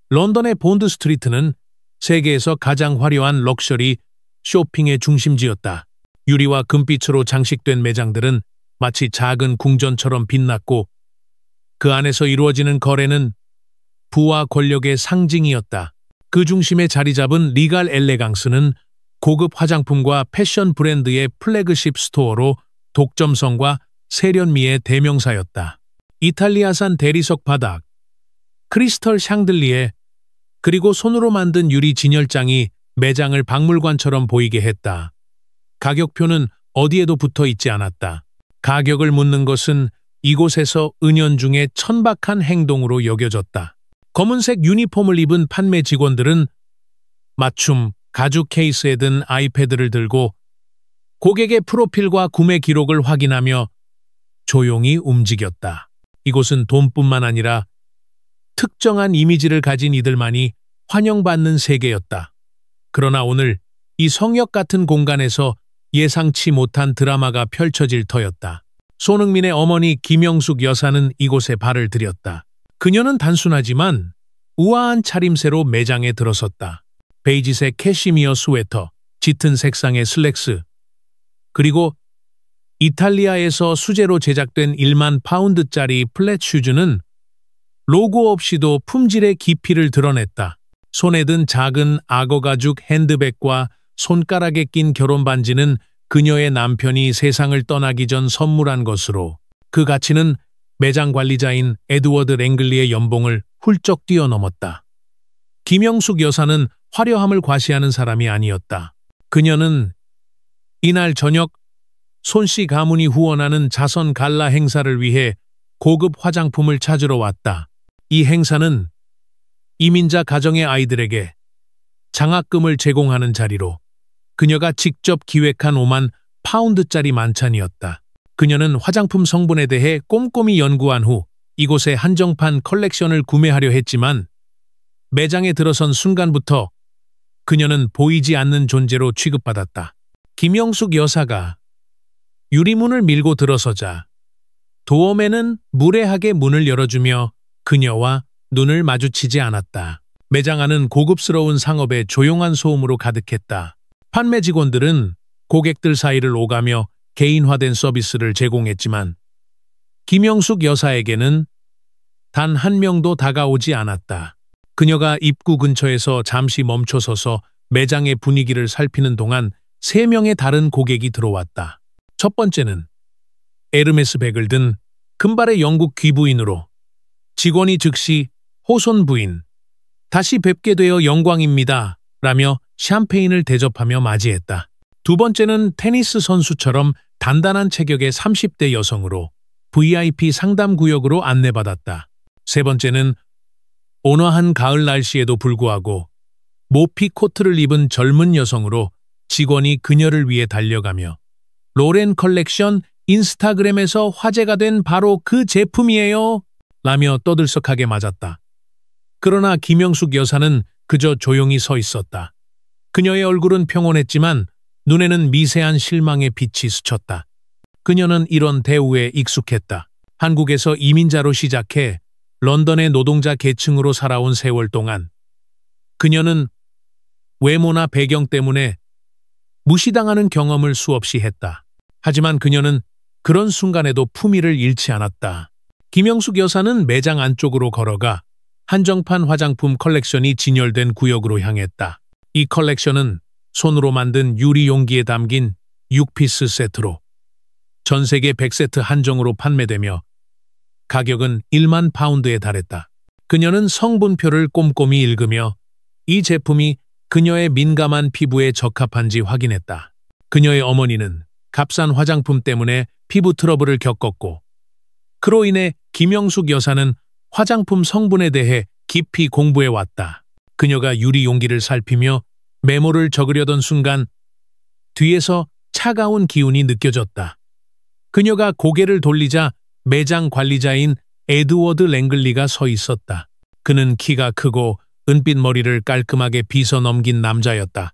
런던의 본드 스트리트는 세계에서 가장 화려한 럭셔리 쇼핑의 중심지였다. 유리와 금빛으로 장식된 매장들은 마치 작은 궁전처럼 빛났고 그 안에서 이루어지는 거래는 부와 권력의 상징이었다. 그 중심에 자리 잡은 리갈 엘레강스는 고급 화장품과 패션 브랜드의 플래그십 스토어로 독점성과 세련미의 대명사였다. 이탈리아산 대리석 바닥, 크리스털 샹들리에, 그리고 손으로 만든 유리 진열장이 매장을 박물관처럼 보이게 했다. 가격표는 어디에도 붙어 있지 않았다. 가격을 묻는 것은 이곳에서 은연중에 천박한 행동으로 여겨졌다. 검은색 유니폼을 입은 판매 직원들은 맞춤 가죽 케이스에 든 아이패드를 들고 고객의 프로필과 구매 기록을 확인하며 조용히 움직였다. 이곳은 돈뿐만 아니라 특정한 이미지를 가진 이들만이 환영받는 세계였다. 그러나 오늘 이 성역 같은 공간에서 예상치 못한 드라마가 펼쳐질 터였다. 손흥민의 어머니 김영숙 여사는 이곳에 발을 들였다. 그녀는 단순하지만 우아한 차림새로 매장에 들어섰다. 베이지색 캐시미어 스웨터, 짙은 색상의 슬랙스, 그리고 이탈리아에서 수제로 제작된 1만 파운드짜리 플랫 슈즈는 로고 없이도 품질의 깊이를 드러냈다. 손에 든 작은 악어 가죽 핸드백과 손가락에 낀 결혼 반지는 그녀의 남편이 세상을 떠나기 전 선물한 것으로 그 가치는 매장 관리자인 에드워드 랭글리의 연봉을 훌쩍 뛰어넘었다. 김영숙 여사는 화려함을 과시하는 사람이 아니었다. 그녀는 이날 저녁 손씨 가문이 후원하는 자선 갈라 행사를 위해 고급 화장품을 찾으러 왔다. 이 행사는 이민자 가정의 아이들에게 장학금을 제공하는 자리로 그녀가 직접 기획한 5만 파운드짜리 만찬이었다. 그녀는 화장품 성분에 대해 꼼꼼히 연구한 후 이곳에 한정판 컬렉션을 구매하려 했지만 매장에 들어선 순간부터 그녀는 보이지 않는 존재로 취급받았다. 김영숙 여사가 유리문을 밀고 들어서자 도어맨은 무례하게 문을 열어주며 그녀와 눈을 마주치지 않았다. 매장 안은 고급스러운 상업의 조용한 소음으로 가득했다. 판매 직원들은 고객들 사이를 오가며 개인화된 서비스를 제공했지만 김영숙 여사에게는 단 한 명도 다가오지 않았다. 그녀가 입구 근처에서 잠시 멈춰서서 매장의 분위기를 살피는 동안 3명의 다른 고객이 들어왔다. 첫 번째는 에르메스 백을 든 금발의 영국 귀부인으로 직원이 즉시 호손 부인, 다시 뵙게 되어 영광입니다. 라며 샴페인을 대접하며 맞이했다. 두 번째는 테니스 선수처럼 단단한 체격의 30대 여성으로 VIP 상담 구역으로 안내받았다. 세 번째는 온화한 가을 날씨에도 불구하고 모피 코트를 입은 젊은 여성으로 직원이 그녀를 위해 달려가며 로렌 컬렉션 인스타그램에서 화제가 된 바로 그 제품이에요. 라며 떠들썩하게 맞았다. 그러나 김영숙 여사는 그저 조용히 서 있었다. 그녀의 얼굴은 평온했지만 눈에는 미세한 실망의 빛이 스쳤다. 그녀는 이런 대우에 익숙했다. 한국에서 이민자로 시작해 런던의 노동자 계층으로 살아온 세월 동안 그녀는 외모나 배경 때문에 무시당하는 경험을 수없이 했다. 하지만 그녀는 그런 순간에도 품위를 잃지 않았다. 김영숙 여사는 매장 안쪽으로 걸어가 한정판 화장품 컬렉션이 진열된 구역으로 향했다. 이 컬렉션은 손으로 만든 유리 용기에 담긴 6피스 세트로 전 세계 100세트 한정으로 판매되며 가격은 1만 파운드에 달했다. 그녀는 성분표를 꼼꼼히 읽으며 이 제품이 그녀의 민감한 피부에 적합한지 확인했다. 그녀의 어머니는 값싼 화장품 때문에 피부 트러블을 겪었고 그로 인해 김영숙 여사는 화장품 성분에 대해 깊이 공부해왔다. 그녀가 유리 용기를 살피며 메모를 적으려던 순간 뒤에서 차가운 기운이 느껴졌다. 그녀가 고개를 돌리자 매장 관리자인 에드워드 랭글리가 서 있었다. 그는 키가 크고 은빛 머리를 깔끔하게 빗어 넘긴 남자였다.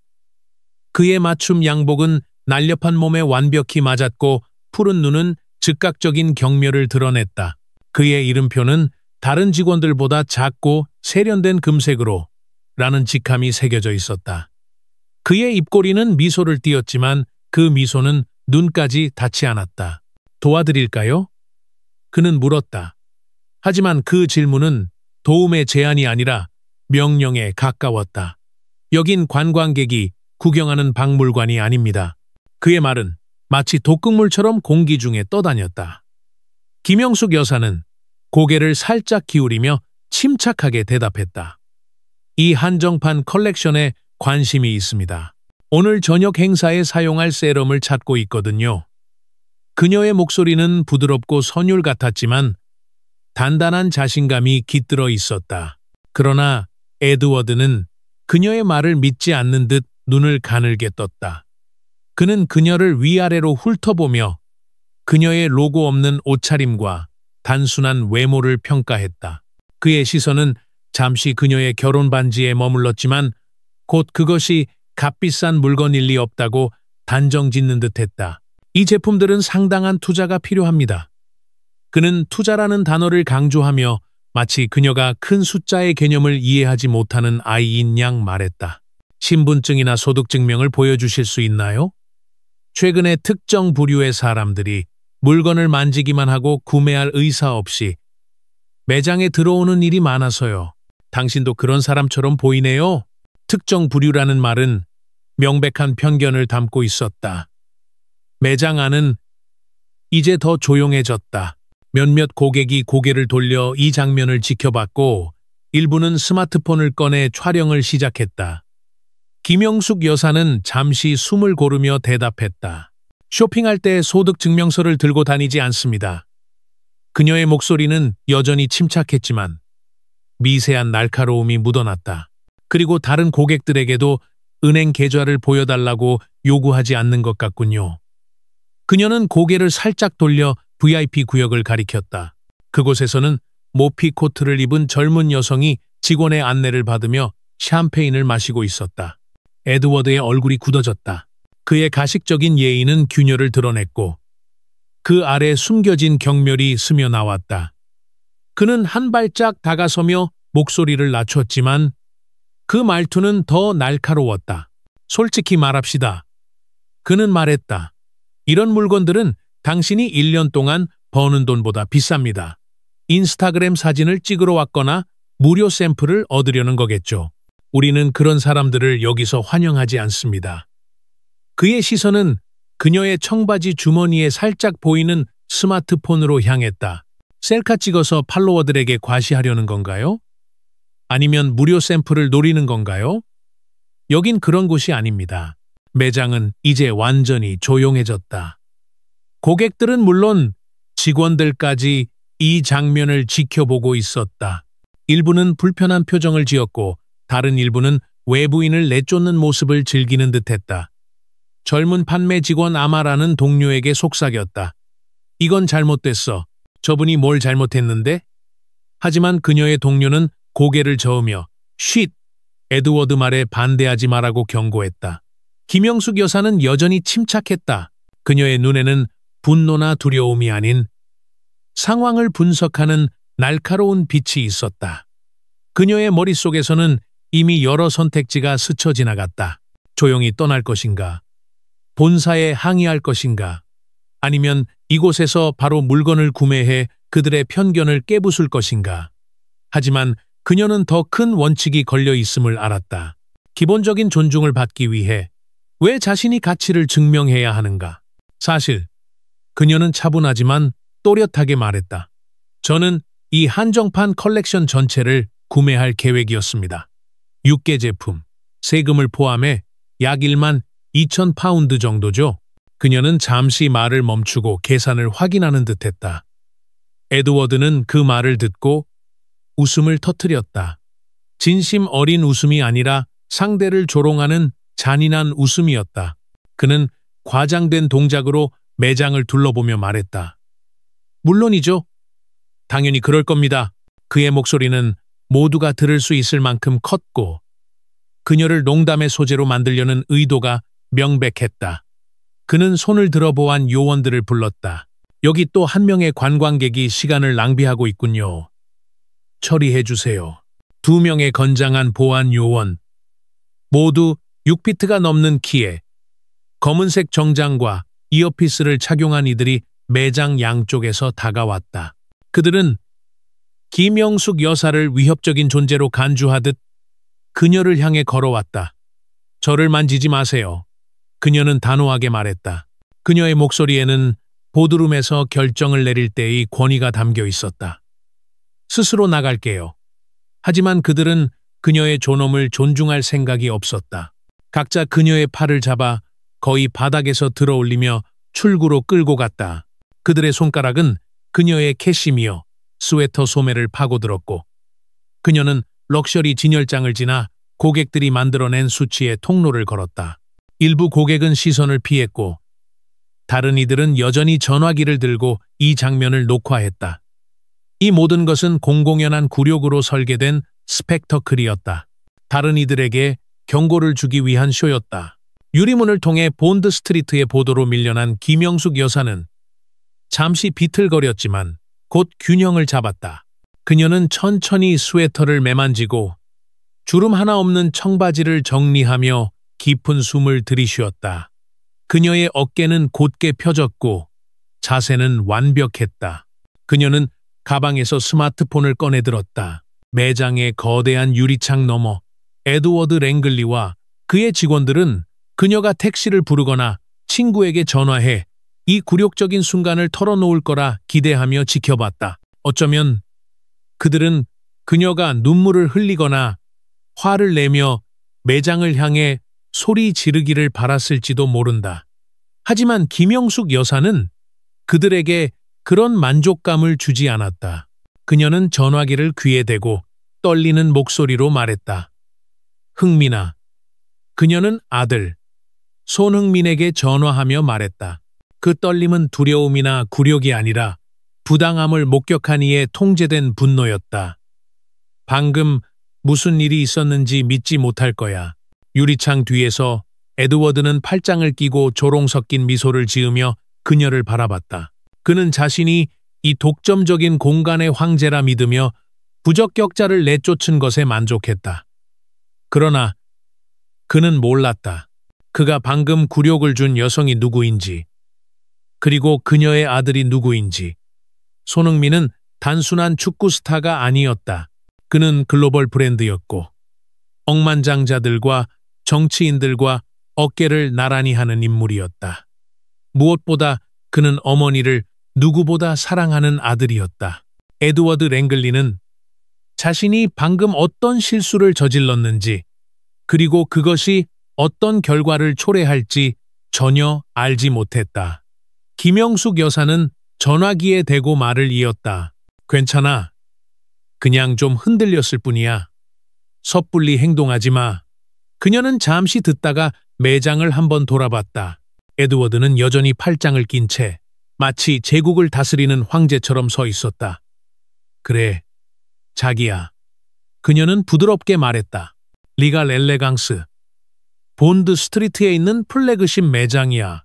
그의 맞춤 양복은 날렵한 몸에 완벽히 맞았고 푸른 눈은 즉각적인 경멸을 드러냈다. 그의 이름표는 다른 직원들보다 작고 세련된 금색으로 라는 직함이 새겨져 있었다. 그의 입꼬리는 미소를 띄었지만 그 미소는 눈까지 닿지 않았다. 도와드릴까요? 그는 물었다. 하지만 그 질문은 도움의 제안이 아니라 명령에 가까웠다. 여긴 관광객이 구경하는 박물관이 아닙니다. 그의 말은 마치 독극물처럼 공기 중에 떠다녔다. 김영숙 여사는 고개를 살짝 기울이며 침착하게 대답했다. 이 한정판 컬렉션에 관심이 있습니다. 오늘 저녁 행사에 사용할 세럼을 찾고 있거든요. 그녀의 목소리는 부드럽고 선율 같았지만 단단한 자신감이 깃들어 있었다. 그러나 에드워드는 그녀의 말을 믿지 않는 듯 눈을 가늘게 떴다. 그는 그녀를 위아래로 훑어보며 그녀의 로고 없는 옷차림과 단순한 외모를 평가했다. 그의 시선은 잠시 그녀의 결혼 반지에 머물렀지만 곧 그것이 값비싼 물건일 리 없다고 단정짓는 듯했다. 이 제품들은 상당한 투자가 필요합니다. 그는 투자라는 단어를 강조하며 마치 그녀가 큰 숫자의 개념을 이해하지 못하는 아이인 양 말했다. 신분증이나 소득증명을 보여주실 수 있나요? 최근에 특정 부류의 사람들이 물건을 만지기만 하고 구매할 의사 없이 매장에 들어오는 일이 많아서요. 당신도 그런 사람처럼 보이네요. 특정 부류라는 말은 명백한 편견을 담고 있었다. 매장 안은 이제 더 조용해졌다. 몇몇 고객이 고개를 돌려 이 장면을 지켜봤고 일부는 스마트폰을 꺼내 촬영을 시작했다. 김영숙 여사는 잠시 숨을 고르며 대답했다. 쇼핑할 때 소득증명서를 들고 다니지 않습니다. 그녀의 목소리는 여전히 침착했지만 미세한 날카로움이 묻어났다. 그리고 다른 고객들에게도 은행 계좌를 보여달라고 요구하지 않는 것 같군요. 그녀는 고개를 살짝 돌려 VIP 구역을 가리켰다. 그곳에서는 모피 코트를 입은 젊은 여성이 직원의 안내를 받으며 샴페인을 마시고 있었다. 에드워드의 얼굴이 굳어졌다. 그의 가식적인 예의는 균열을 드러냈고 그 아래 숨겨진 경멸이 스며 나왔다. 그는 한 발짝 다가서며 목소리를 낮췄지만 그 말투는 더 날카로웠다. 솔직히 말합시다. 그는 말했다. 이런 물건들은 당신이 1년 동안 버는 돈보다 비쌉니다. 인스타그램 사진을 찍으러 왔거나 무료 샘플을 얻으려는 거겠죠. 우리는 그런 사람들을 여기서 환영하지 않습니다. 그의 시선은 그녀의 청바지 주머니에 살짝 보이는 스마트폰으로 향했다. 셀카 찍어서 팔로워들에게 과시하려는 건가요? 아니면 무료 샘플을 노리는 건가요? 여긴 그런 곳이 아닙니다. 매장은 이제 완전히 조용해졌다. 고객들은 물론 직원들까지 이 장면을 지켜보고 있었다. 일부는 불편한 표정을 지었고 다른 일부는 외부인을 내쫓는 모습을 즐기는 듯했다. 젊은 판매 직원 아마라는 동료에게 속삭였다. 이건 잘못됐어. 저분이 뭘 잘못했는데? 하지만 그녀의 동료는 고개를 저으며 쉿! 에드워드 말에 반대하지 말라고 경고했다. 김영숙 여사는 여전히 침착했다. 그녀의 눈에는 분노나 두려움이 아닌 상황을 분석하는 날카로운 빛이 있었다. 그녀의 머릿속에서는 이미 여러 선택지가 스쳐 지나갔다. 조용히 떠날 것인가? 본사에 항의할 것인가? 아니면 이곳에서 바로 물건을 구매해 그들의 편견을 깨부술 것인가? 하지만 그녀는 더 큰 원칙이 걸려 있음을 알았다. 기본적인 존중을 받기 위해 왜 자신이 가치를 증명해야 하는가? 사실 그녀는 차분하지만 또렷하게 말했다. 저는 이 한정판 컬렉션 전체를 구매할 계획이었습니다. 6개 제품, 세금을 포함해 약 1만 2천 파운드 정도죠. 그녀는 잠시 말을 멈추고 계산을 확인하는 듯했다. 에드워드는 그 말을 듣고 웃음을 터뜨렸다. 진심 어린 웃음이 아니라 상대를 조롱하는 잔인한 웃음이었다. 그는 과장된 동작으로 매장을 둘러보며 말했다. 물론이죠. 당연히 그럴 겁니다. 그의 목소리는 모두가 들을 수 있을 만큼 컸고 그녀를 농담의 소재로 만들려는 의도가 명백했다. 그는 손을 들어보안 요원들을 불렀다. 여기 또 한 명의 관광객이 시간을 낭비하고 있군요. 처리해 주세요. 2명의 건장한 보안 요원, 모두 6피트가 넘는 키에 검은색 정장과 이어피스를 착용한 이들이 매장 양쪽에서 다가왔다. 그들은 김영숙 여사를 위협적인 존재로 간주하듯 그녀를 향해 걸어왔다. 저를 만지지 마세요. 그녀는 단호하게 말했다. 그녀의 목소리에는 보드룸에서 결정을 내릴 때의 권위가 담겨 있었다. 스스로 나갈게요. 하지만 그들은 그녀의 존엄을 존중할 생각이 없었다. 각자 그녀의 팔을 잡아 거의 바닥에서 들어올리며 출구로 끌고 갔다. 그들의 손가락은 그녀의 캐시미어, 스웨터 소매를 파고들었고 그녀는 럭셔리 진열장을 지나 고객들이 만들어낸 수치에 통로를 걸었다. 일부 고객은 시선을 피했고 다른 이들은 여전히 전화기를 들고 이 장면을 녹화했다. 이 모든 것은 공공연한 굴욕으로 설계된 스펙터클이었다. 다른 이들에게 경고를 주기 위한 쇼였다. 유리문을 통해 본드 스트리트의 보도로 밀려난 김영숙 여사는 잠시 비틀거렸지만 곧 균형을 잡았다. 그녀는 천천히 스웨터를 매만지고 주름 하나 없는 청바지를 정리하며 깊은 숨을 들이쉬었다. 그녀의 어깨는 곧게 펴졌고 자세는 완벽했다. 그녀는 가방에서 스마트폰을 꺼내들었다. 매장의 거대한 유리창 너머 에드워드 랭글리와 그의 직원들은 그녀가 택시를 부르거나 친구에게 전화해 이 굴욕적인 순간을 털어놓을 거라 기대하며 지켜봤다. 어쩌면 그들은 그녀가 눈물을 흘리거나 화를 내며 매장을 향해 소리 지르기를 바랐을지도 모른다. 하지만 김영숙 여사는 그들에게 그런 만족감을 주지 않았다. 그녀는 전화기를 귀에 대고 떨리는 목소리로 말했다. 흥민아. 그녀는 아들 손흥민에게 전화하며 말했다. 그 떨림은 두려움이나 굴욕이 아니라 부당함을 목격한 이의 통제된 분노였다. 방금 무슨 일이 있었는지 믿지 못할 거야. 유리창 뒤에서 에드워드는 팔짱을 끼고 조롱 섞인 미소를 지으며 그녀를 바라봤다. 그는 자신이 이 독점적인 공간의 황제라 믿으며 부적격자를 내쫓은 것에 만족했다. 그러나 그는 몰랐다. 그가 방금 굴욕을 준 여성이 누구인지, 그리고 그녀의 아들이 누구인지. 손흥민은 단순한 축구 스타가 아니었다. 그는 글로벌 브랜드였고 억만장자들과 정치인들과 어깨를 나란히 하는 인물이었다. 무엇보다 그는 어머니를 누구보다 사랑하는 아들이었다. 에드워드 랭글리는 자신이 방금 어떤 실수를 저질렀는지 그리고 그것이 어떤 결과를 초래할지 전혀 알지 못했다. 김영숙 여사는 전화기에 대고 말을 이었다. 괜찮아. 그냥 좀 흔들렸을 뿐이야. 섣불리 행동하지 마. 그녀는 잠시 듣다가 매장을 한번 돌아봤다. 에드워드는 여전히 팔짱을 낀 채 마치 제국을 다스리는 황제처럼 서 있었다. 그래, 자기야. 그녀는 부드럽게 말했다. 리갈 엘레강스. 본드 스트리트에 있는 플래그십 매장이야.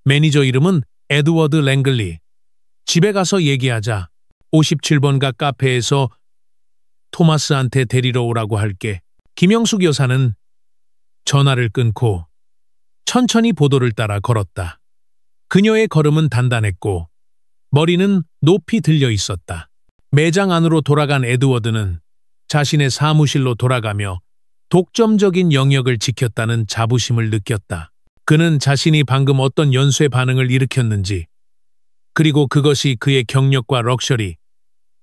매니저 이름은 에드워드 랭글리. 집에 가서 얘기하자. 57번가 카페에서 토마스한테 데리러 오라고 할게. 김영숙 여사는 전화를 끊고 천천히 보도를 따라 걸었다. 그녀의 걸음은 단단했고 머리는 높이 들려 있었다. 매장 안으로 돌아간 에드워드는 자신의 사무실로 돌아가며 독점적인 영역을 지켰다는 자부심을 느꼈다. 그는 자신이 방금 어떤 연쇄 반응을 일으켰는지, 그리고 그것이 그의 경력과 럭셔리,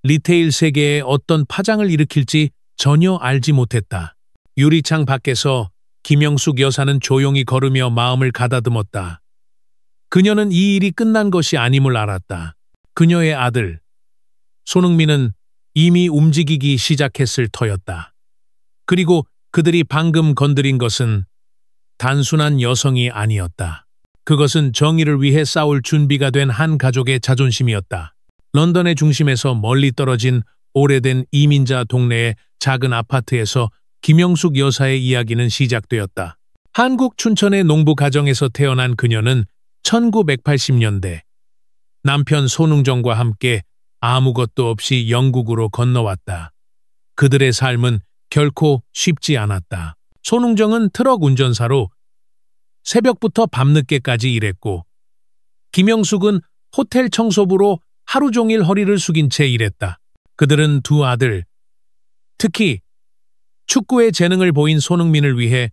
리테일 세계에 어떤 파장을 일으킬지 전혀 알지 못했다. 유리창 밖에서 김영숙 여사는 조용히 걸으며 마음을 가다듬었다. 그녀는 이 일이 끝난 것이 아님을 알았다. 그녀의 아들, 손흥민은 이미 움직이기 시작했을 터였다. 그리고 그들이 방금 건드린 것은 단순한 여성이 아니었다. 그것은 정의를 위해 싸울 준비가 된 한 가족의 자존심이었다. 런던의 중심에서 멀리 떨어진 오래된 이민자 동네의 작은 아파트에서 김영숙 여사의 이야기는 시작되었다. 한국 춘천의 농부 가정에서 태어난 그녀는 1980년대 남편 손흥정과 함께 아무것도 없이 영국으로 건너왔다. 그들의 삶은 결코 쉽지 않았다. 손웅정은 트럭 운전사로 새벽부터 밤늦게까지 일했고 김영숙은 호텔 청소부로 하루 종일 허리를 숙인 채 일했다. 그들은 두 아들, 특히 축구에 재능을 보인 손흥민을 위해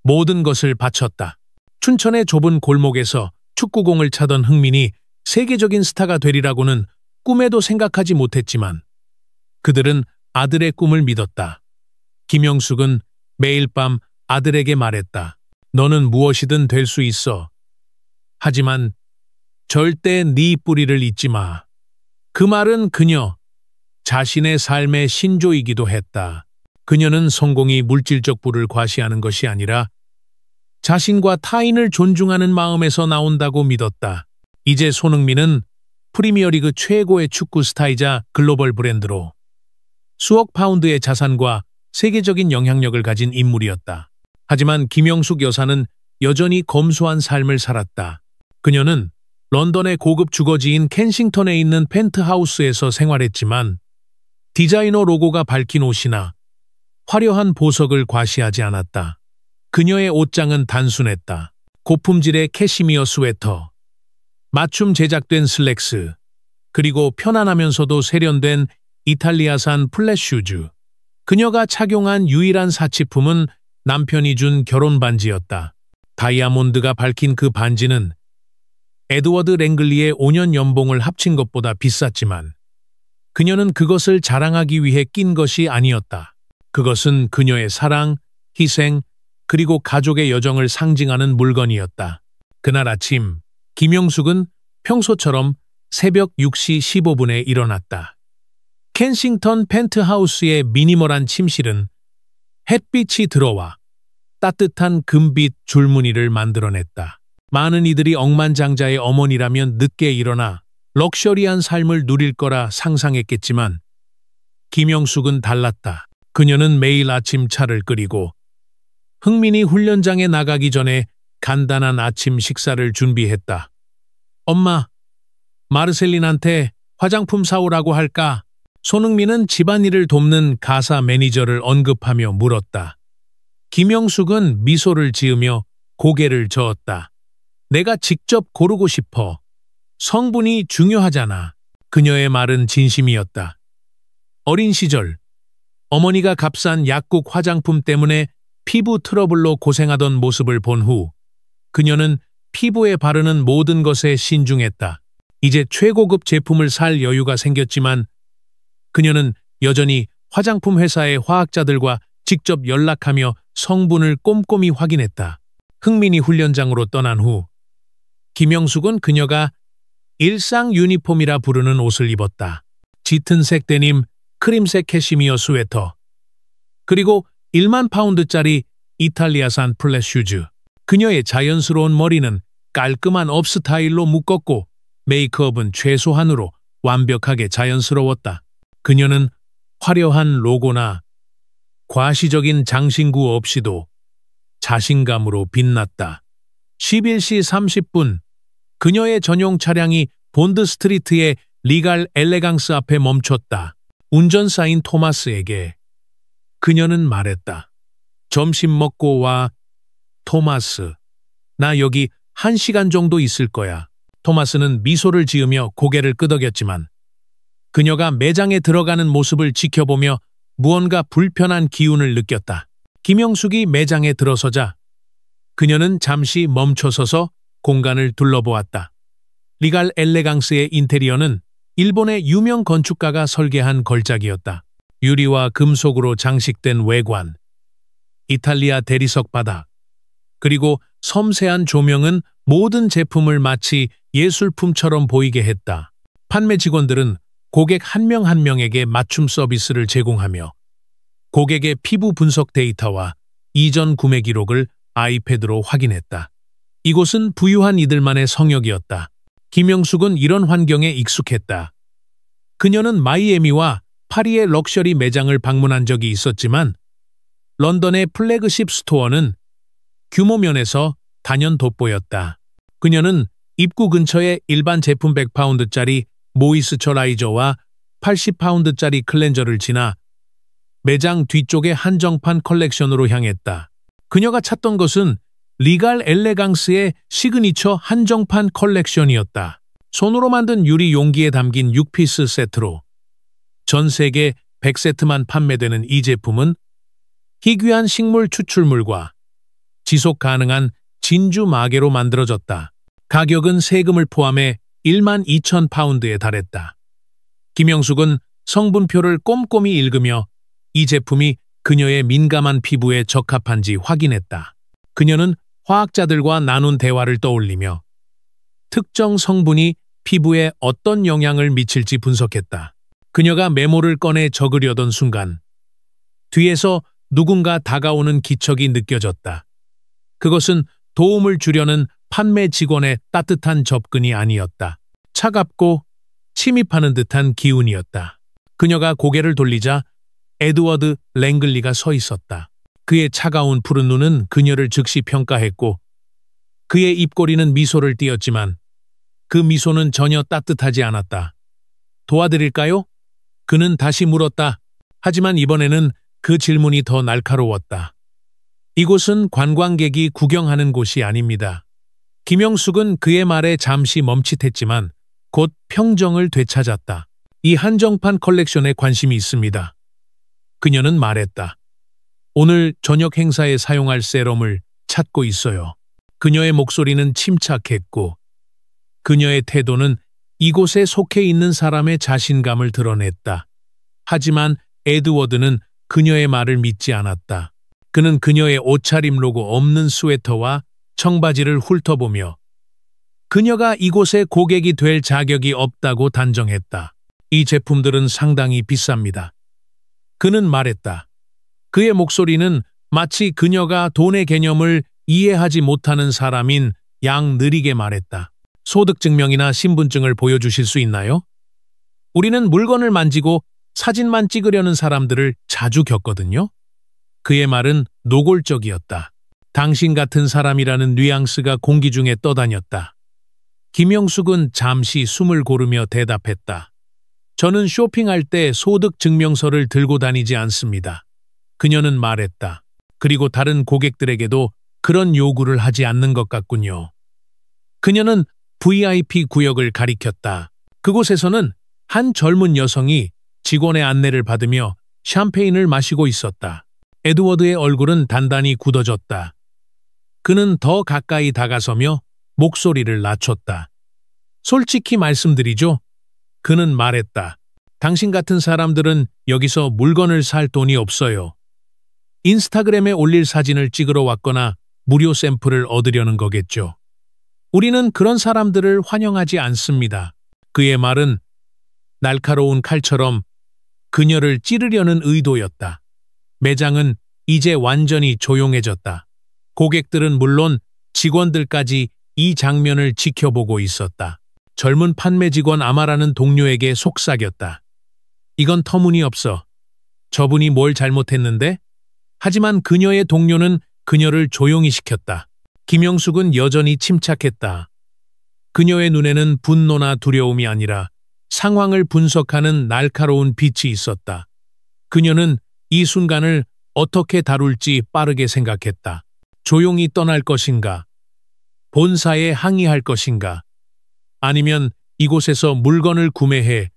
모든 것을 바쳤다. 춘천의 좁은 골목에서 축구공을 차던 흥민이 세계적인 스타가 되리라고는 꿈에도 생각하지 못했지만 그들은 아들의 꿈을 믿었다. 김영숙은 매일 밤 아들에게 말했다. 너는 무엇이든 될 수 있어. 하지만 절대 네 뿌리를 잊지 마. 그 말은 그녀 자신의 삶의 신조이기도 했다. 그녀는 성공이 물질적 부를 과시하는 것이 아니라 자신과 타인을 존중하는 마음에서 나온다고 믿었다. 이제 손흥민은 프리미어리그 최고의 축구 스타이자 글로벌 브랜드로 수억 파운드의 자산과 세계적인 영향력을 가진 인물이었다. 하지만 김영숙 여사는 여전히 검소한 삶을 살았다. 그녀는 런던의 고급 주거지인 켄싱턴에 있는 펜트하우스에서 생활했지만 디자이너 로고가 밝힌 옷이나 화려한 보석을 과시하지 않았다. 그녀의 옷장은 단순했다. 고품질의 캐시미어 스웨터, 맞춤 제작된 슬랙스, 그리고 편안하면서도 세련된 이탈리아산 플랫슈즈. 그녀가 착용한 유일한 사치품은 남편이 준 결혼 반지였다. 다이아몬드가 밝힌 그 반지는 에드워드 랭글리의 5년 연봉을 합친 것보다 비쌌지만 그녀는 그것을 자랑하기 위해 낀 것이 아니었다. 그것은 그녀의 사랑, 희생, 그리고 가족의 여정을 상징하는 물건이었다. 그날 아침, 김영숙은 평소처럼 새벽 6시 15분에 일어났다. 켄싱턴 펜트하우스의 미니멀한 침실은 햇빛이 들어와 따뜻한 금빛 줄무늬를 만들어냈다. 많은 이들이 억만장자의 어머니라면 늦게 일어나 럭셔리한 삶을 누릴 거라 상상했겠지만 김영숙은 달랐다. 그녀는 매일 아침 차를 끓이고 흥민이 훈련장에 나가기 전에 간단한 아침 식사를 준비했다. 엄마, 마르셀린한테 화장품 사오라고 할까? 손흥민은 집안일을 돕는 가사 매니저를 언급하며 물었다. 김영숙은 미소를 지으며 고개를 저었다. 내가 직접 고르고 싶어. 성분이 중요하잖아. 그녀의 말은 진심이었다. 어린 시절, 어머니가 값싼 약국 화장품 때문에 피부 트러블로 고생하던 모습을 본 후 그녀는 피부에 바르는 모든 것에 신중했다. 이제 최고급 제품을 살 여유가 생겼지만 그녀는 여전히 화장품 회사의 화학자들과 직접 연락하며 성분을 꼼꼼히 확인했다. 흥민이 훈련장으로 떠난 후 김영숙은 그녀가 일상 유니폼이라 부르는 옷을 입었다. 짙은색 데님, 크림색 캐시미어 스웨터, 그리고 1만 파운드짜리 이탈리아산 플랫슈즈. 그녀의 자연스러운 머리는 깔끔한 업 스타일로 묶었고 메이크업은 최소한으로 완벽하게 자연스러웠다. 그녀는 화려한 로고나 과시적인 장신구 없이도 자신감으로 빛났다. 11시 30분, 그녀의 전용 차량이 본드 스트리트의 리갈 엘레강스 앞에 멈췄다. 운전사인 토마스에게 그녀는 말했다. 점심 먹고 와, 토마스. 나 여기 1시간 정도 있을 거야. 토마스는 미소를 지으며 고개를 끄덕였지만 그녀가 매장에 들어가는 모습을 지켜보며 무언가 불편한 기운을 느꼈다. 김영숙이 매장에 들어서자 그녀는 잠시 멈춰서서 공간을 둘러보았다. 리갈 엘레강스의 인테리어는 일본의 유명 건축가가 설계한 걸작이었다. 유리와 금속으로 장식된 외관, 이탈리아 대리석 바닥, 그리고 섬세한 조명은 모든 제품을 마치 예술품처럼 보이게 했다. 판매 직원들은 고객 한 명 한 명에게 맞춤 서비스를 제공하며 고객의 피부 분석 데이터와 이전 구매 기록을 아이패드로 확인했다. 이곳은 부유한 이들만의 성역이었다. 김영숙은 이런 환경에 익숙했다. 그녀는 마이애미와 파리의 럭셔리 매장을 방문한 적이 있었지만 런던의 플래그십 스토어는 규모 면에서 단연 돋보였다. 그녀는 입구 근처에 일반 제품 100파운드짜리 모이스처라이저와 80파운드짜리 클렌저를 지나 매장 뒤쪽의 한정판 컬렉션으로 향했다. 그녀가 찾던 것은 리갈 엘레강스의 시그니처 한정판 컬렉션이었다. 손으로 만든 유리 용기에 담긴 6피스 세트로 전 세계 100세트만 판매되는 이 제품은 희귀한 식물 추출물과 지속 가능한 진주 마개로 만들어졌다. 가격은 세금을 포함해 12,000파운드에 달했다. 김영숙은 성분표를 꼼꼼히 읽으며 이 제품이 그녀의 민감한 피부에 적합한지 확인했다. 그녀는 화학자들과 나눈 대화를 떠올리며 특정 성분이 피부에 어떤 영향을 미칠지 분석했다. 그녀가 메모를 꺼내 적으려던 순간 뒤에서 누군가 다가오는 기척이 느껴졌다. 그것은 도움을 주려는 판매 직원의 따뜻한 접근이 아니었다. 차갑고 침입하는 듯한 기운이었다. 그녀가 고개를 돌리자 에드워드 랭글리가 서 있었다. 그의 차가운 푸른 눈은 그녀를 즉시 평가했고 그의 입꼬리는 미소를 띄었지만 그 미소는 전혀 따뜻하지 않았다. 도와드릴까요? 그는 다시 물었다. 하지만 이번에는 그 질문이 더 날카로웠다. 이곳은 관광객이 구경하는 곳이 아닙니다. 김영숙은 그의 말에 잠시 멈칫했지만 곧 평정을 되찾았다. 이 한정판 컬렉션에 관심이 있습니다. 그녀는 말했다. 오늘 저녁 행사에 사용할 세럼을 찾고 있어요. 그녀의 목소리는 침착했고 그녀의 태도는 이곳에 속해 있는 사람의 자신감을 드러냈다. 하지만 에드워드는 그녀의 말을 믿지 않았다. 그는 그녀의 옷차림 로고 없는 스웨터와 청바지를 훑어보며 그녀가 이곳의 고객이 될 자격이 없다고 단정했다. 이 제품들은 상당히 비쌉니다. 그는 말했다. 그의 목소리는 마치 그녀가 돈의 개념을 이해하지 못하는 사람인 양 느리게 말했다. 소득증명이나 신분증을 보여주실 수 있나요? 우리는 물건을 만지고 사진만 찍으려는 사람들을 자주 겪거든요. 그의 말은 노골적이었다. 당신 같은 사람이라는 뉘앙스가 공기 중에 떠다녔다. 김영숙은 잠시 숨을 고르며 대답했다. 저는 쇼핑할 때 소득증명서를 들고 다니지 않습니다. 그녀는 말했다. 그리고 다른 고객들에게도 그런 요구를 하지 않는 것 같군요. 그녀는 VIP 구역을 가리켰다. 그곳에서는 한 젊은 여성이 직원의 안내를 받으며 샴페인을 마시고 있었다. 에드워드의 얼굴은 단단히 굳어졌다. 그는 더 가까이 다가서며 목소리를 낮췄다. 솔직히 말씀드리죠. 그는 말했다. 당신 같은 사람들은 여기서 물건을 살 돈이 없어요. 인스타그램에 올릴 사진을 찍으러 왔거나 무료 샘플을 얻으려는 거겠죠. 우리는 그런 사람들을 환영하지 않습니다. 그의 말은 날카로운 칼처럼 그녀를 찌르려는 의도였다. 매장은 이제 완전히 조용해졌다. 고객들은 물론 직원들까지 이 장면을 지켜보고 있었다. 젊은 판매 직원 아마라는 동료에게 속삭였다. 이건 터무니없어. 저분이 뭘 잘못했는데? 하지만 그녀의 동료는 그녀를 조용히 시켰다. 김영숙은 여전히 침착했다. 그녀의 눈에는 분노나 두려움이 아니라 상황을 분석하는 날카로운 빛이 있었다. 그녀는 이 순간을 어떻게 다룰지 빠르게 생각했다. 조용히 떠날 것인가? 본사에 항의할 것인가? 아니면 이곳에서 물건을 구매해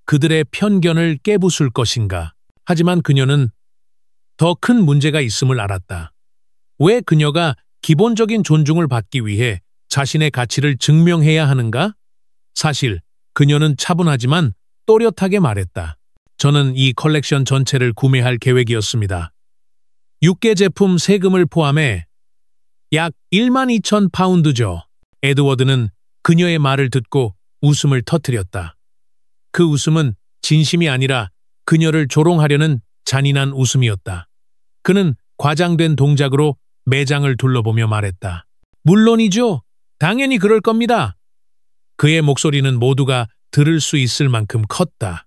그들의 편견을 깨부술 것인가? 하지만 그녀는 더 큰 문제가 있음을 알았다. 왜 그녀가 기본적인 존중을 받기 위해 자신의 가치를 증명해야 하는가? 사실 그녀는 차분하지만 또렷하게 말했다. 저는 이 컬렉션 전체를 구매할 계획이었습니다. 6개 제품 세금을 포함해 약 12,000파운드죠. 에드워드는 그녀의 말을 듣고 웃음을 터뜨렸다. 그 웃음은 진심이 아니라 그녀를 조롱하려는 잔인한 웃음이었다. 그는 과장된 동작으로 매장을 둘러보며 말했다. 물론이죠. 당연히 그럴 겁니다. 그의 목소리는 모두가 들을 수 있을 만큼 컸다.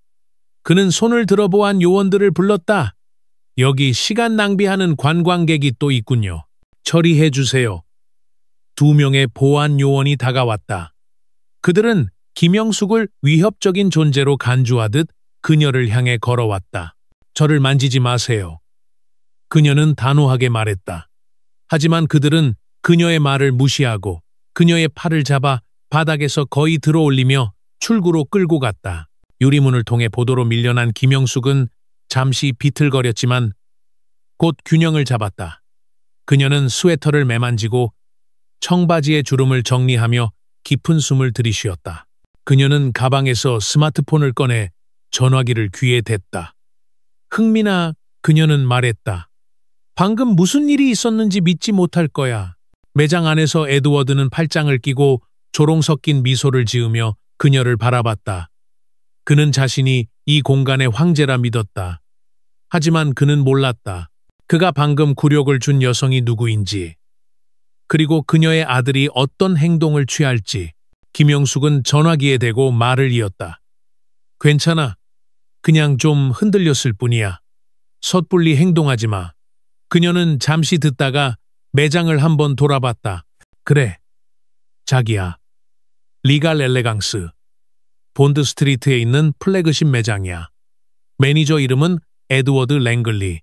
그는 손을 들어보안 요원들을 불렀다. 여기 시간 낭비하는 관광객이 또 있군요. 처리해 주세요. 2명의 보안 요원이 다가왔다. 그들은 김영숙을 위협적인 존재로 간주하듯 그녀를 향해 걸어왔다. 저를 만지지 마세요. 그녀는 단호하게 말했다. 하지만 그들은 그녀의 말을 무시하고 그녀의 팔을 잡아 바닥에서 거의 들어올리며 출구로 끌고 갔다. 유리문을 통해 보도로 밀려난 김영숙은 잠시 비틀거렸지만 곧 균형을 잡았다. 그녀는 스웨터를 매만지고 청바지의 주름을 정리하며 깊은 숨을 들이쉬었다. 그녀는 가방에서 스마트폰을 꺼내 전화기를 귀에 댔다. 흥민아, 그녀는 말했다. 방금 무슨 일이 있었는지 믿지 못할 거야. 매장 안에서 에드워드는 팔짱을 끼고 조롱 섞인 미소를 지으며 그녀를 바라봤다. 그는 자신이 이 공간의 황제라 믿었다. 하지만 그는 몰랐다. 그가 방금 굴욕을 준 여성이 누구인지, 그리고 그녀의 아들이 어떤 행동을 취할지. 김영숙은 전화기에 대고 말을 이었다. 괜찮아. 그냥 좀 흔들렸을 뿐이야. 섣불리 행동하지 마. 그녀는 잠시 듣다가 매장을 한번 돌아봤다. 그래, 자기야. 리갈 엘레강스. 본드 스트리트에 있는 플래그십 매장이야. 매니저 이름은 에드워드 랭글리.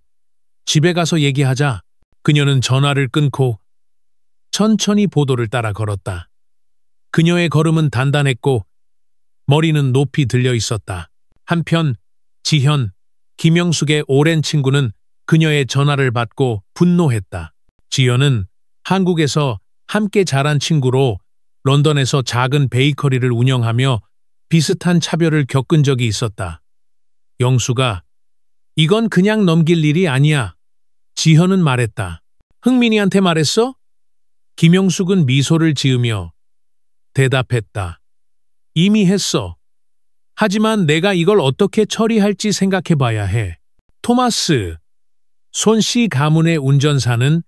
집에 가서 얘기하자. 그녀는 전화를 끊고 천천히 보도를 따라 걸었다. 그녀의 걸음은 단단했고 머리는 높이 들려 있었다. 한편 지현, 김영숙의 오랜 친구는 그녀의 전화를 받고 분노했다. 지현은 한국에서 함께 자란 친구로 런던에서 작은 베이커리를 운영하며 비슷한 차별을 겪은 적이 있었다. 영수가 이건 그냥 넘길 일이 아니야. 지현은 말했다. 흥민이한테 말했어? 김영숙은 미소를 지으며 대답했다. 이미 했어. 하지만 내가 이걸 어떻게 처리할지 생각해봐야 해. 토마스, 손씨 가문의 운전사는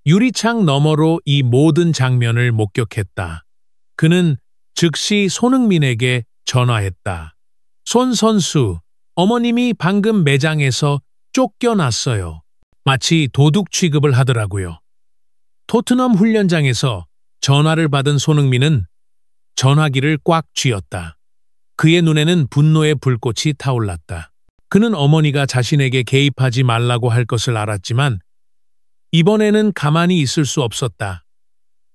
유리창 너머로 이 모든 장면을 목격했다. 그는 즉시 손흥민에게 전화했다. 손 선수, 어머님이 방금 매장에서 쫓겨났어요. 마치 도둑 취급을 하더라고요. 토트넘 훈련장에서 전화를 받은 손흥민은 전화기를 꽉 쥐었다. 그의 눈에는 분노의 불꽃이 타올랐다. 그는 어머니가 자신에게 개입하지 말라고 할 것을 알았지만 이번에는 가만히 있을 수 없었다.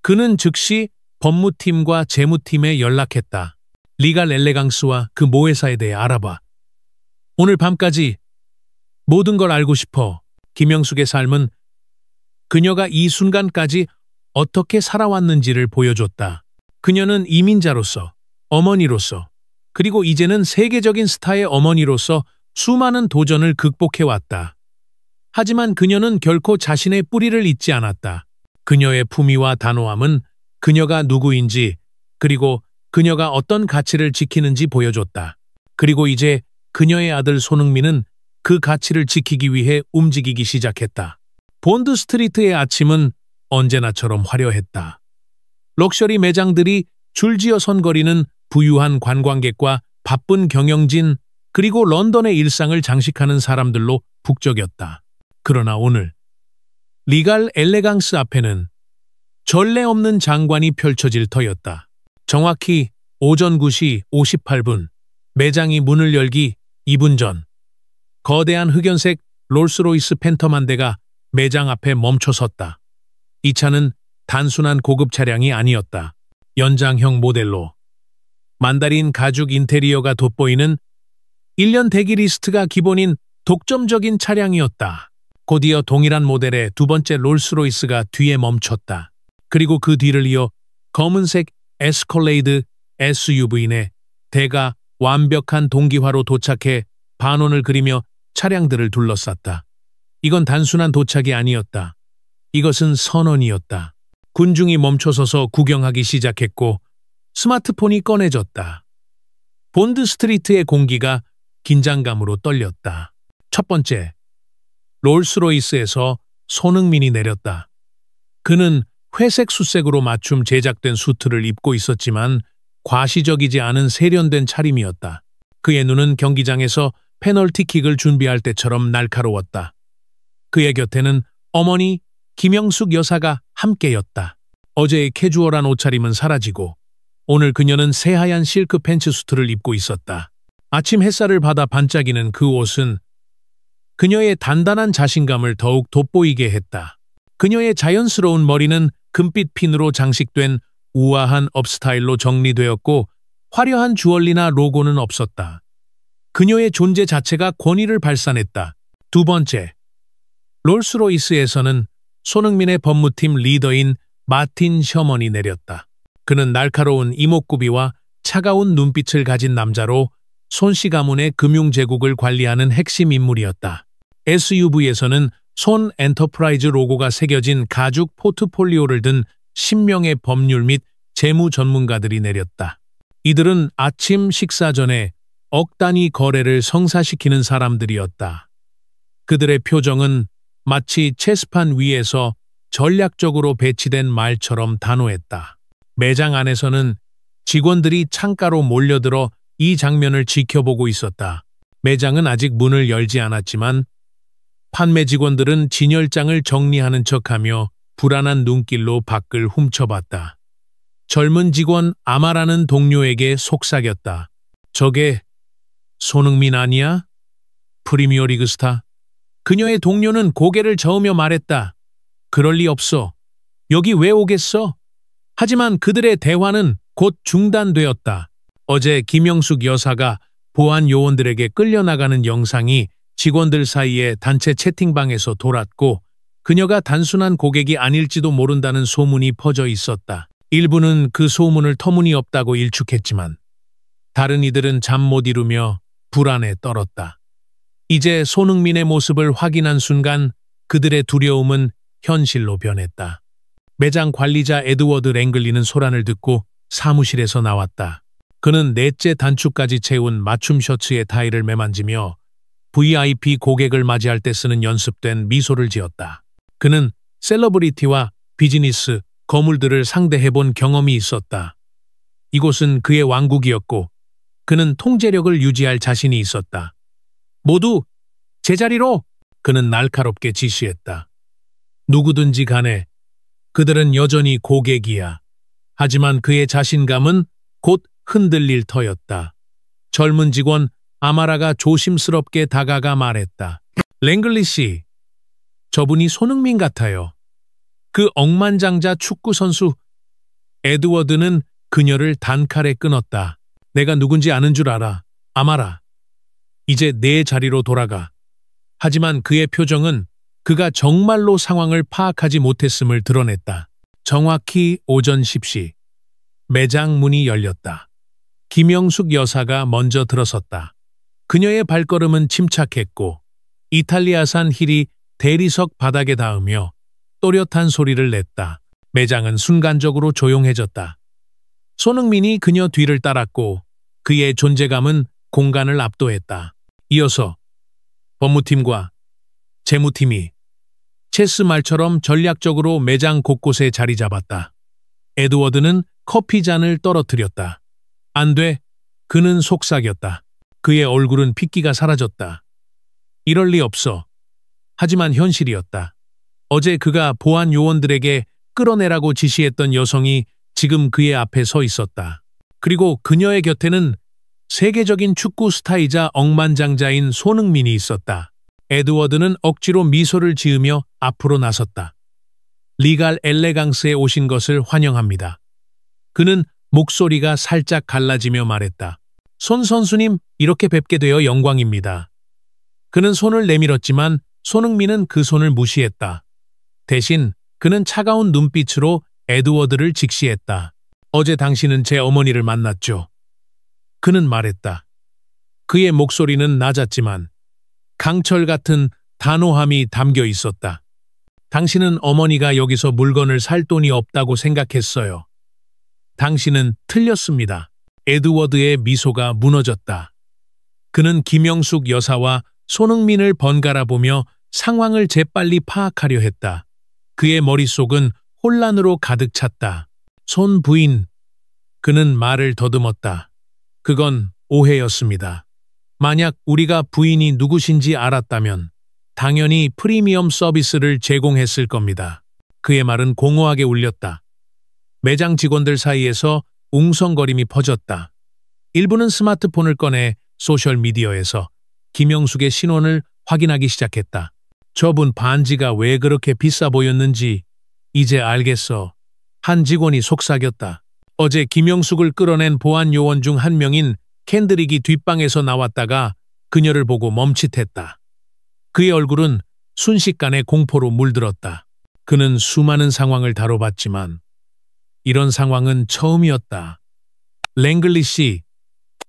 그는 즉시 법무팀과 재무팀에 연락했다. 리갈 엘레강스와 그 모회사에 대해 알아봐. 오늘 밤까지 모든 걸 알고 싶어. 김영숙의 삶은 그녀가 이 순간까지 어떻게 살아왔는지를 보여줬다. 그녀는 이민자로서, 어머니로서, 그리고 이제는 세계적인 스타의 어머니로서 수많은 도전을 극복해왔다. 하지만 그녀는 결코 자신의 뿌리를 잊지 않았다. 그녀의 품위와 단호함은 그녀가 누구인지, 그리고 그녀가 어떤 가치를 지키는지 보여줬다. 그리고 이제 그녀의 아들 손흥민은 그 가치를 지키기 위해 움직이기 시작했다. 본드 스트리트의 아침은 언제나처럼 화려했다. 럭셔리 매장들이 줄지어 선거리는 부유한 관광객과 바쁜 경영진, 그리고 런던의 일상을 장식하는 사람들로 북적였다. 그러나 오늘 리갈 엘레강스 앞에는 전례 없는 장관이 펼쳐질 터였다. 정확히 오전 9시 58분, 매장이 문을 열기 2분 전, 거대한 흑연색 롤스로이스 팬텀 한 대가 매장 앞에 멈춰섰다. 이 차는 단순한 고급 차량이 아니었다. 연장형 모델로 만다린 가죽 인테리어가 돋보이는 1년 대기 리스트가 기본인 독점적인 차량이었다. 곧이어 동일한 모델의 두 번째 롤스로이스가 뒤에 멈췄다. 그리고 그 뒤를 이어 검은색 에스컬레이드 SUV 내 대가 완벽한 동기화로 도착해 반원을 그리며 차량들을 둘러쌌다. 이건 단순한 도착이 아니었다. 이것은 선언이었다. 군중이 멈춰서서 구경하기 시작했고 스마트폰이 꺼내졌다. 본드 스트리트의 공기가 긴장감으로 떨렸다. 첫 번째, 롤스로이스에서 손흥민이 내렸다. 그는 회색 수색으로 맞춤 제작된 수트를 입고 있었지만 과시적이지 않은 세련된 차림이었다. 그의 눈은 경기장에서 페널티킥을 준비할 때처럼 날카로웠다. 그의 곁에는 어머니 김영숙 여사가 함께였다. 어제의 캐주얼한 옷차림은 사라지고 오늘 그녀는 새하얀 실크 팬츠 수트를 입고 있었다. 아침 햇살을 받아 반짝이는 그 옷은 그녀의 단단한 자신감을 더욱 돋보이게 했다. 그녀의 자연스러운 머리는 금빛 핀으로 장식된 우아한 업스타일로 정리되었고 화려한 주얼리나 로고는 없었다. 그녀의 존재 자체가 권위를 발산했다. 두 번째, 롤스로이스에서는 손흥민의 법무팀 리더인 마틴 셔먼이 내렸다. 그는 날카로운 이목구비와 차가운 눈빛을 가진 남자로 손씨 가문의 금융제국을 관리하는 핵심 인물이었다. SUV에서는 손 엔터프라이즈 로고가 새겨진 가죽 포트폴리오를 든 10명의 법률 및 재무 전문가들이 내렸다. 이들은 아침 식사 전에 억 단위 거래를 성사시키는 사람들이었다. 그들의 표정은 마치 체스판 위에서 전략적으로 배치된 말처럼 단호했다. 매장 안에서는 직원들이 창가로 몰려들어 이 장면을 지켜보고 있었다. 매장은 아직 문을 열지 않았지만 판매 직원들은 진열장을 정리하는 척하며 불안한 눈길로 밖을 훔쳐봤다. 젊은 직원 아마라는 동료에게 속삭였다. 저게 손흥민 아니야? 프리미어리그 스타? 그녀의 동료는 고개를 저으며 말했다. 그럴 리 없어. 여기 왜 오겠어? 하지만 그들의 대화는 곧 중단되었다. 어제 김영숙 여사가 보안 요원들에게 끌려나가는 영상이 직원들 사이에 단체 채팅방에서 돌았고 그녀가 단순한 고객이 아닐지도 모른다는 소문이 퍼져 있었다. 일부는 그 소문을 터무니없다고 일축했지만 다른 이들은 잠 못 이루며 불안에 떨었다. 이제 손흥민의 모습을 확인한 순간 그들의 두려움은 현실로 변했다. 매장 관리자 에드워드 랭글리는 소란을 듣고 사무실에서 나왔다. 그는 넷째 단추까지 채운 맞춤 셔츠의 타이를 매만지며 VIP 고객을 맞이할 때 쓰는 연습된 미소를 지었다. 그는 셀러브리티와 비즈니스, 거물들을 상대해본 경험이 있었다. 이곳은 그의 왕국이었고 그는 통제력을 유지할 자신이 있었다. 모두 제자리로! 그는 날카롭게 지시했다. 누구든지 간에 그들은 여전히 고객이야. 하지만 그의 자신감은 곧 흔들릴 터였다. 젊은 직원 아마라가 조심스럽게 다가가 말했다. 랭글리 씨, 저분이 손흥민 같아요. 그 억만장자 축구 선수. 에드워드는 그녀를 단칼에 끊었다. 내가 누군지 아는 줄 알아. 아마라. 이제 내 자리로 돌아가. 하지만 그의 표정은 그가 정말로 상황을 파악하지 못했음을 드러냈다. 정확히 오전 10시. 매장 문이 열렸다. 김영숙 여사가 먼저 들어섰다. 그녀의 발걸음은 침착했고 이탈리아산 힐이 대리석 바닥에 닿으며 또렷한 소리를 냈다. 매장은 순간적으로 조용해졌다. 손흥민이 그녀 뒤를 따랐고 그의 존재감은 공간을 압도했다. 이어서 법무팀과 재무팀이 체스말처럼 전략적으로 매장 곳곳에 자리 잡았다. 에드워드는 커피잔을 떨어뜨렸다. 안 돼. 그는 속삭였다. 그의 얼굴은 핏기가 사라졌다. 이럴 리 없어. 하지만 현실이었다. 어제 그가 보안 요원들에게 끌어내라고 지시했던 여성이 지금 그의 앞에 서 있었다. 그리고 그녀의 곁에는 세계적인 축구 스타이자 억만장자인 손흥민이 있었다. 에드워드는 억지로 미소를 지으며 앞으로 나섰다. 리갈 엘레강스에 오신 것을 환영합니다. 그는 목소리가 살짝 갈라지며 말했다. 손 선수님, 이렇게 뵙게 되어 영광입니다. 그는 손을 내밀었지만 손흥민은 그 손을 무시했다. 대신 그는 차가운 눈빛으로 에드워드를 직시했다. 어제 당신은 제 어머니를 만났죠. 그는 말했다. 그의 목소리는 낮았지만 강철 같은 단호함이 담겨 있었다. 당신은 어머니가 여기서 물건을 살 돈이 없다고 생각했어요. 당신은 틀렸습니다. 에드워드의 미소가 무너졌다. 그는 김영숙 여사와 손흥민을 번갈아 보며 상황을 재빨리 파악하려 했다. 그의 머릿속은 혼란으로 가득 찼다. 손 부인. 그는 말을 더듬었다. 그건 오해였습니다. 만약 우리가 부인이 누구신지 알았다면 당연히 프리미엄 서비스를 제공했을 겁니다. 그의 말은 공허하게 울렸다. 매장 직원들 사이에서 웅성거림이 퍼졌다. 일부는 스마트폰을 꺼내 소셜미디어에서 김영숙의 신원을 확인하기 시작했다. 저분 반지가 왜 그렇게 비싸 보였는지 이제 알겠어. 한 직원이 속삭였다. 어제 김영숙을 끌어낸 보안 요원 중 한 명인 캔드릭이 뒷방에서 나왔다가 그녀를 보고 멈칫했다. 그의 얼굴은 순식간에 공포로 물들었다. 그는 수많은 상황을 다뤄봤지만 이런 상황은 처음이었다. 랭글리 씨,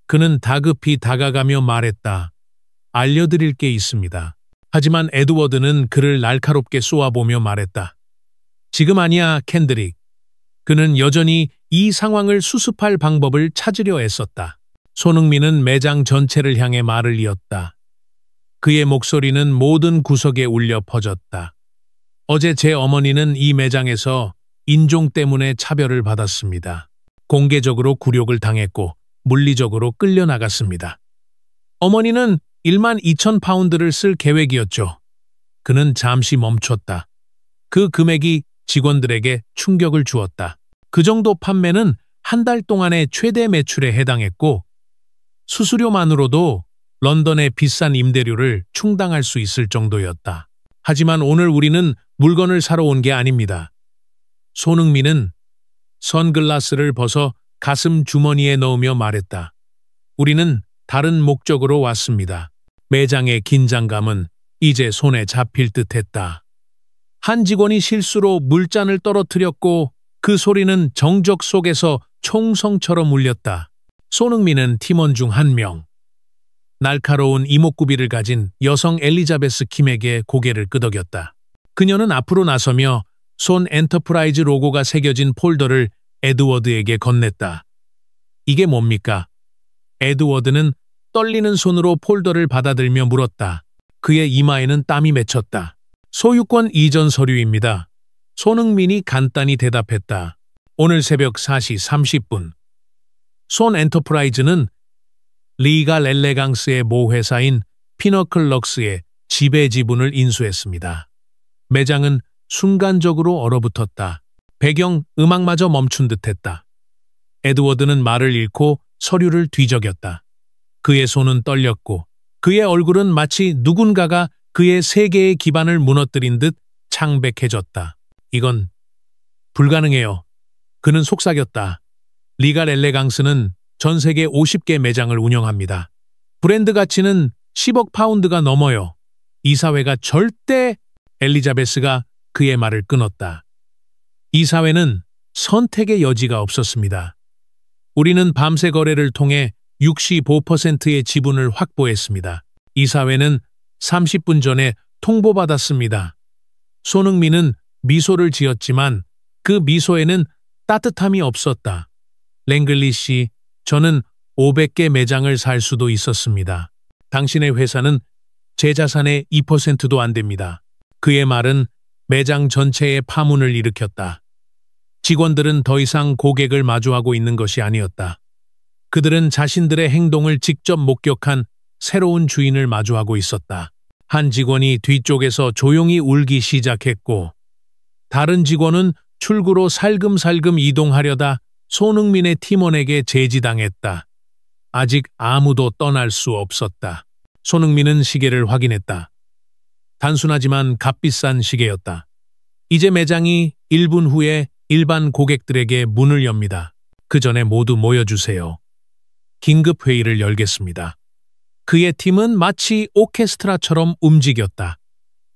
그는 다급히 다가가며 말했다. 알려드릴 게 있습니다. 하지만 에드워드는 그를 날카롭게 쏘아보며 말했다. 지금 아니야, 캔드릭. 그는 여전히 이 상황을 수습할 방법을 찾으려 애썼다. 손흥민은 매장 전체를 향해 말을 이었다. 그의 목소리는 모든 구석에 울려 퍼졌다. 어제 제 어머니는 이 매장에서 인종 때문에 차별을 받았습니다. 공개적으로 굴욕을 당했고 물리적으로 끌려나갔습니다. 어머니는 12,000파운드를 쓸 계획이었죠. 그는 잠시 멈췄다. 그 금액이 직원들에게 충격을 주었다. 그 정도 판매는 한 달 동안의 최대 매출에 해당했고 수수료만으로도 런던의 비싼 임대료를 충당할 수 있을 정도였다. 하지만 오늘 우리는 물건을 사러 온 게 아닙니다. 손흥민은 선글라스를 벗어 가슴 주머니에 넣으며 말했다. 우리는 다른 목적으로 왔습니다. 매장의 긴장감은 이제 손에 잡힐 듯했다. 한 직원이 실수로 물잔을 떨어뜨렸고 그 소리는 정적 속에서 총성처럼 울렸다. 손흥민은 팀원 중 한 명. 날카로운 이목구비를 가진 여성 엘리자베스 킴에게 고개를 끄덕였다. 그녀는 앞으로 나서며 손 엔터프라이즈 로고가 새겨진 폴더를 에드워드에게 건넸다. 이게 뭡니까? 에드워드는 떨리는 손으로 폴더를 받아들며 물었다. 그의 이마에는 땀이 맺혔다. 소유권 이전 서류입니다. 손흥민이 간단히 대답했다. 오늘 새벽 4시 30분. 손 엔터프라이즈는 리갈 엘레강스의 모 회사인 피너클 럭스의 지배 지분을 인수했습니다. 매장은 순간적으로 얼어붙었다. 배경 음악마저 멈춘 듯했다. 에드워드는 말을 잃고 서류를 뒤적였다. 그의 손은 떨렸고 그의 얼굴은 마치 누군가가 그의 세계의 기반을 무너뜨린 듯 창백해졌다. 이건 불가능해요. 그는 속삭였다. 리갈 엘레강스는 전 세계 50개 매장을 운영합니다. 브랜드 가치는 10억 파운드가 넘어요. 이 사회가 절대... 엘리자베스가 그의 말을 끊었다. 이 사회는 선택의 여지가 없었습니다. 우리는 밤새 거래를 통해 65%의 지분을 확보했습니다. 이 사회는 30분 전에 통보받았습니다. 손흥민은 미소를 지었지만 그 미소에는 따뜻함이 없었다. 랭글리 씨, 저는 500개 매장을 살 수도 있었습니다. 당신의 회사는 제 자산의 2%도 안 됩니다. 그의 말은 매장 전체에 파문을 일으켰다. 직원들은 더 이상 고객을 마주하고 있는 것이 아니었다. 그들은 자신들의 행동을 직접 목격한 새로운 주인을 마주하고 있었다. 한 직원이 뒤쪽에서 조용히 울기 시작했고 다른 직원은 출구로 살금살금 이동하려다 손흥민의 팀원에게 제지당했다. 아직 아무도 떠날 수 없었다. 손흥민은 시계를 확인했다. 단순하지만 값비싼 시계였다. 이제 매장이 1분 후에 일반 고객들에게 문을 엽니다. 그 전에 모두 모여주세요. 긴급 회의를 열겠습니다. 그의 팀은 마치 오케스트라처럼 움직였다.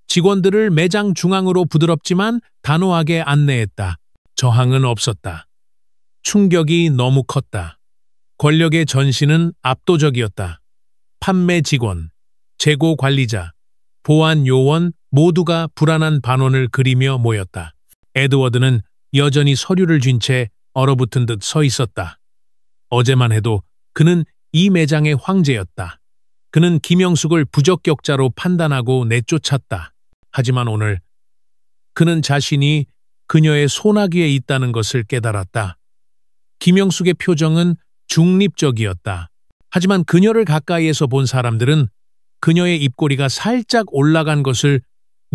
직원들을 매장 중앙으로 부드럽지만 단호하게 안내했다. 저항은 없었다. 충격이 너무 컸다. 권력의 전신은 압도적이었다. 판매 직원, 재고 관리자, 보안 요원 모두가 불안한 반원을 그리며 모였다. 에드워드는 여전히 서류를 쥔 채 얼어붙은 듯 서 있었다. 어제만 해도 그는 이 매장의 황제였다. 그는 김영숙을 부적격자로 판단하고 내쫓았다. 하지만 오늘 그는 자신이 그녀의 소나기에 있다는 것을 깨달았다. 김영숙의 표정은 중립적이었다. 하지만 그녀를 가까이에서 본 사람들은 그녀의 입꼬리가 살짝 올라간 것을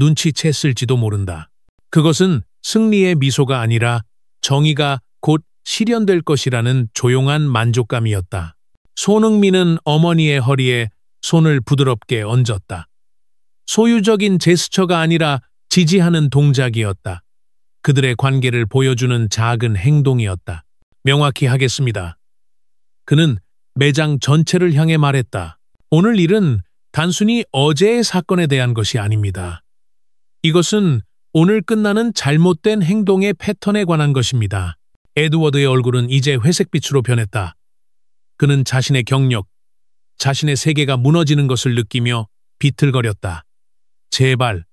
눈치챘을지도 모른다. 그것은 승리의 미소가 아니라 정의가 곧 실현될 것이라는 조용한 만족감이었다. 손흥민은 어머니의 허리에 손을 부드럽게 얹었다. 소유적인 제스처가 아니라 지지하는 동작이었다. 그들의 관계를 보여주는 작은 행동이었다. 명확히 하겠습니다. 그는 매장 전체를 향해 말했다. 오늘 일은 단순히 어제의 사건에 대한 것이 아닙니다. 이것은 오늘 끝나는 잘못된 행동의 패턴에 관한 것입니다. 에드워드의 얼굴은 이제 회색빛으로 변했다. 그는 자신의 경력, 자신의 세계가 무너지는 것을 느끼며 비틀거렸다. 제발,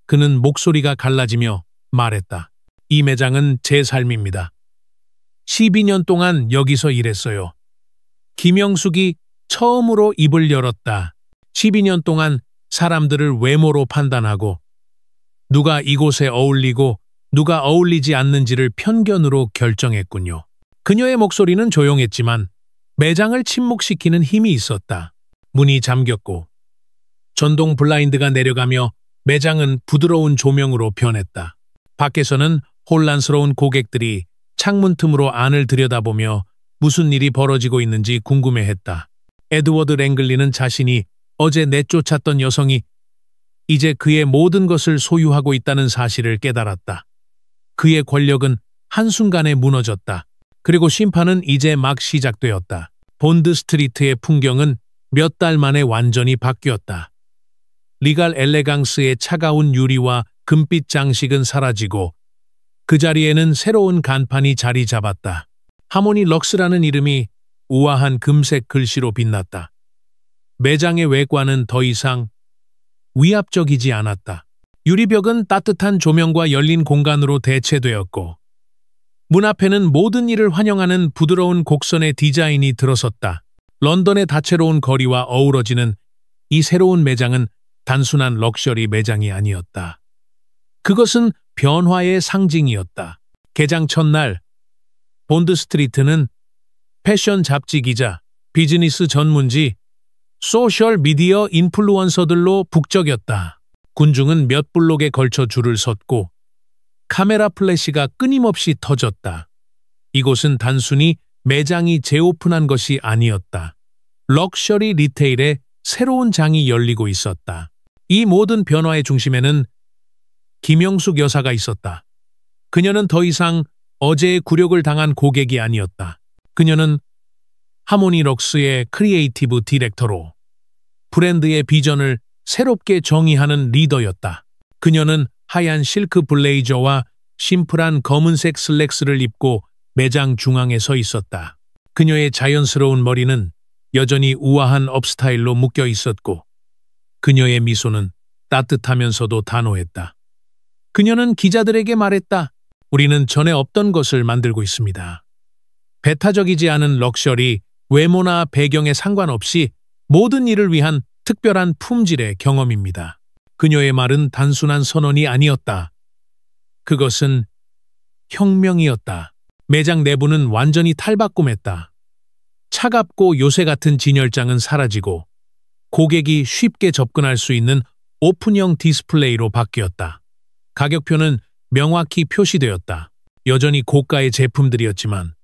그는 목소리가 갈라지며 말했다. 이 매장은 제 삶입니다. 12년 동안 여기서 일했어요. 김영숙이 처음으로 입을 열었다. 12년 동안 사람들을 외모로 판단하고 누가 이곳에 어울리고 누가 어울리지 않는지를 편견으로 결정했군요. 그녀의 목소리는 조용했지만 매장을 침묵시키는 힘이 있었다. 문이 잠겼고 전동 블라인드가 내려가며 매장은 부드러운 조명으로 변했다. 밖에서는 혼란스러운 고객들이 창문 틈으로 안을 들여다보며 무슨 일이 벌어지고 있는지 궁금해했다. 에드워드 랭글리는 자신이 어제 내쫓았던 여성이 이제 그의 모든 것을 소유하고 있다는 사실을 깨달았다. 그의 권력은 한순간에 무너졌다. 그리고 심판은 이제 막 시작되었다. 본드 스트리트의 풍경은 몇 달 만에 완전히 바뀌었다. 리갈 엘레강스의 차가운 유리와 금빛 장식은 사라지고 그 자리에는 새로운 간판이 자리 잡았다. 하모니 럭스라는 이름이 우아한 금색 글씨로 빛났다. 매장의 외관은 더 이상 위압적이지 않았다. 유리벽은 따뜻한 조명과 열린 공간으로 대체되었고 문 앞에는 모든 일을 환영하는 부드러운 곡선의 디자인이 들어섰다. 런던의 다채로운 거리와 어우러지는 이 새로운 매장은 단순한 럭셔리 매장이 아니었다. 그것은 변화의 상징이었다. 개장 첫날 본드 스트리트는 패션 잡지 기자, 비즈니스 전문지, 소셜 미디어 인플루언서들로 북적였다. 군중은 몇 블록에 걸쳐 줄을 섰고 카메라 플래시가 끊임없이 터졌다. 이곳은 단순히 매장이 재오픈한 것이 아니었다. 럭셔리 리테일의 새로운 장이 열리고 있었다. 이 모든 변화의 중심에는 김영숙 여사가 있었다. 그녀는 더 이상 어제의 굴욕을 당한 고객이 아니었다. 그녀는 하모니 럭스의 크리에이티브 디렉터로 브랜드의 비전을 새롭게 정의하는 리더였다. 그녀는 하얀 실크 블레이저와 심플한 검은색 슬랙스를 입고 매장 중앙에 서 있었다. 그녀의 자연스러운 머리는 여전히 우아한 업스타일로 묶여 있었고 그녀의 미소는 따뜻하면서도 단호했다. 그녀는 기자들에게 말했다. 우리는 전에 없던 것을 만들고 있습니다. 배타적이지 않은 럭셔리, 외모나 배경에 상관없이 모든 일을 위한 특별한 품질의 경험입니다. 그녀의 말은 단순한 선언이 아니었다. 그것은 혁명이었다. 매장 내부는 완전히 탈바꿈했다. 차갑고 요새 같은 진열장은 사라지고 고객이 쉽게 접근할 수 있는 오픈형 디스플레이로 바뀌었다. 가격표는 명확히 표시되었다. 여전히 고가의 제품들이었지만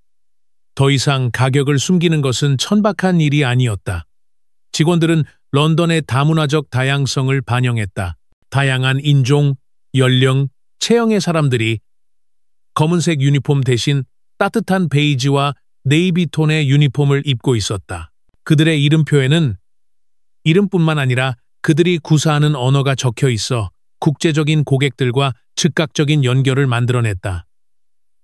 더 이상 가격을 숨기는 것은 천박한 일이 아니었다. 직원들은 런던의 다문화적 다양성을 반영했다. 다양한 인종, 연령, 체형의 사람들이 검은색 유니폼 대신 따뜻한 베이지와 네이비 톤의 유니폼을 입고 있었다. 그들의 이름표에는 이름뿐만 아니라 그들이 구사하는 언어가 적혀 있어 국제적인 고객들과 즉각적인 연결을 만들어냈다.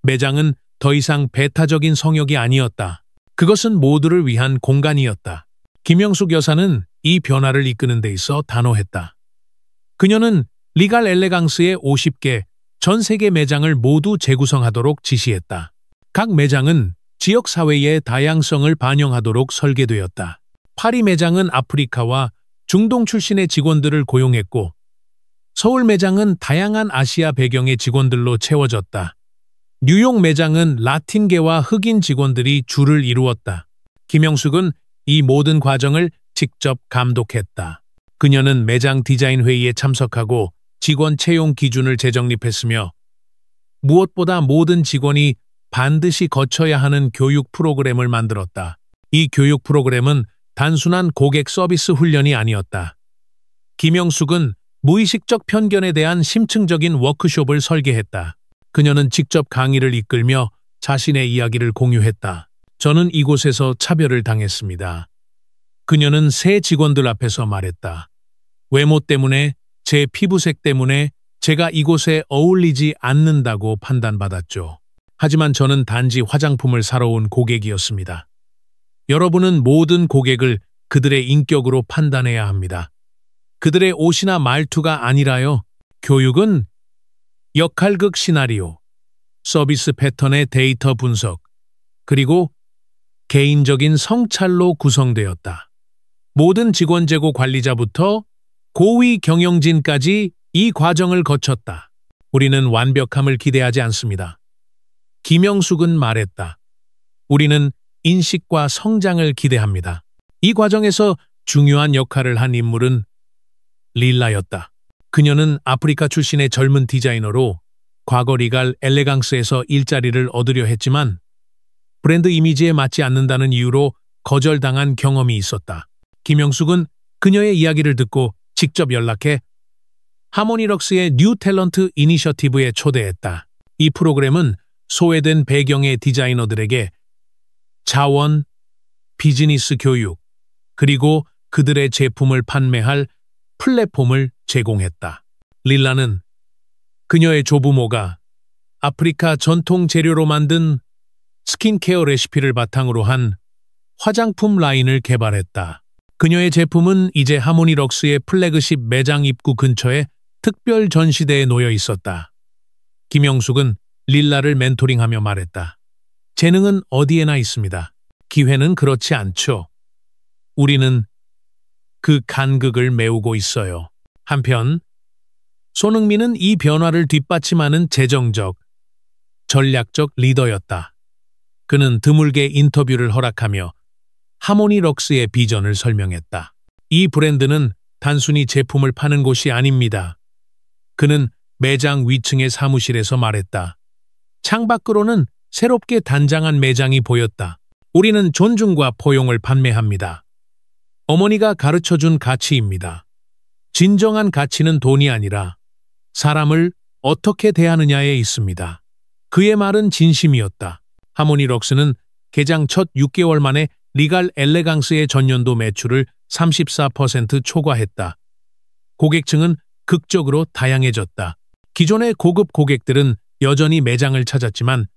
매장은 더 이상 배타적인 성역이 아니었다. 그것은 모두를 위한 공간이었다. 김영숙 여사는 이 변화를 이끄는 데 있어 단호했다. 그녀는 리갈 엘레강스의 50개 전 세계 매장을 모두 재구성하도록 지시했다. 각 매장은 지역사회의 다양성을 반영하도록 설계되었다. 파리 매장은 아프리카와 중동 출신의 직원들을 고용했고 서울 매장은 다양한 아시아 배경의 직원들로 채워졌다. 뉴욕 매장은 라틴계와 흑인 직원들이 줄을 이루었다. 김영숙은 이 모든 과정을 직접 감독했다. 그녀는 매장 디자인 회의에 참석하고 직원 채용 기준을 재정립했으며 무엇보다 모든 직원이 반드시 거쳐야 하는 교육 프로그램을 만들었다. 이 교육 프로그램은 단순한 고객 서비스 훈련이 아니었다. 김영숙은 무의식적 편견에 대한 심층적인 워크숍을 설계했다. 그녀는 직접 강의를 이끌며 자신의 이야기를 공유했다. 저는 이곳에서 차별을 당했습니다. 그녀는 새 직원들 앞에서 말했다. 외모 때문에, 제 피부색 때문에 제가 이곳에 어울리지 않는다고 판단받았죠. 하지만 저는 단지 화장품을 사러 온 고객이었습니다. 여러분은 모든 고객을 그들의 인격으로 판단해야 합니다. 그들의 옷이나 말투가 아니라요. 교육은 역할극 시나리오, 서비스 패턴의 데이터 분석, 그리고 개인적인 성찰로 구성되었다. 모든 직원 재고 관리자부터 고위 경영진까지 이 과정을 거쳤다. 우리는 완벽함을 기대하지 않습니다. 김영숙은 말했다. 우리는 인식과 성장을 기대합니다. 이 과정에서 중요한 역할을 한 인물은 릴라였다. 그녀는 아프리카 출신의 젊은 디자이너로 과거 리갈 엘레강스에서 일자리를 얻으려 했지만 브랜드 이미지에 맞지 않는다는 이유로 거절당한 경험이 있었다. 김영숙은 그녀의 이야기를 듣고 직접 연락해 하모니럭스의 뉴 탤런트 이니셔티브에 초대했다. 이 프로그램은 소외된 배경의 디자이너들에게 자원, 비즈니스 교육, 그리고 그들의 제품을 판매할 플랫폼을 제공했다. 릴라는 그녀의 조부모가 아프리카 전통 재료로 만든 스킨케어 레시피를 바탕으로 한 화장품 라인을 개발했다. 그녀의 제품은 이제 하모니럭스의 플래그십 매장 입구 근처에 특별 전시대에 놓여 있었다. 김영숙은 릴라를 멘토링하며 말했다. 재능은 어디에나 있습니다. 기회는 그렇지 않죠. 우리는 그 간극을 메우고 있어요. 한편 손흥민은 이 변화를 뒷받침하는 재정적, 전략적 리더였다. 그는 드물게 인터뷰를 허락하며 하모니럭스의 비전을 설명했다. 이 브랜드는 단순히 제품을 파는 곳이 아닙니다. 그는 매장 위층의 사무실에서 말했다. 창밖으로는 새롭게 단장한 매장이 보였다. 우리는 존중과 포용을 판매합니다. 어머니가 가르쳐준 가치입니다. 진정한 가치는 돈이 아니라 사람을 어떻게 대하느냐에 있습니다. 그의 말은 진심이었다. 하모니럭스는 개장 첫 6개월 만에 리갈 엘레강스의 전년도 매출을 34% 초과했다. 고객층은 극적으로 다양해졌다. 기존의 고급 고객들은 여전히 매장을 찾았지만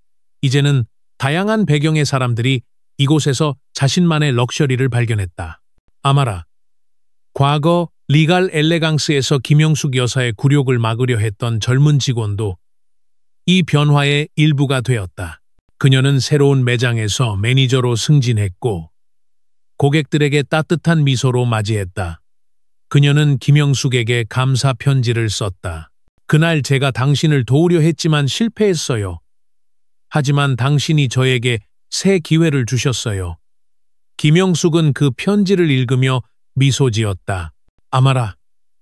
이제는 다양한 배경의 사람들이 이곳에서 자신만의 럭셔리를 발견했다. 아마라, 과거 리갈 엘레강스에서 김영숙 여사의 굴욕을 막으려 했던 젊은 직원도 이 변화의 일부가 되었다. 그녀는 새로운 매장에서 매니저로 승진했고 고객들에게 따뜻한 미소로 맞이했다. 그녀는 김영숙에게 감사 편지를 썼다. 그날 제가 당신을 도우려 했지만 실패했어요. 하지만 당신이 저에게 새 기회를 주셨어요. 김영숙은 그 편지를 읽으며 미소 지었다. 아마라,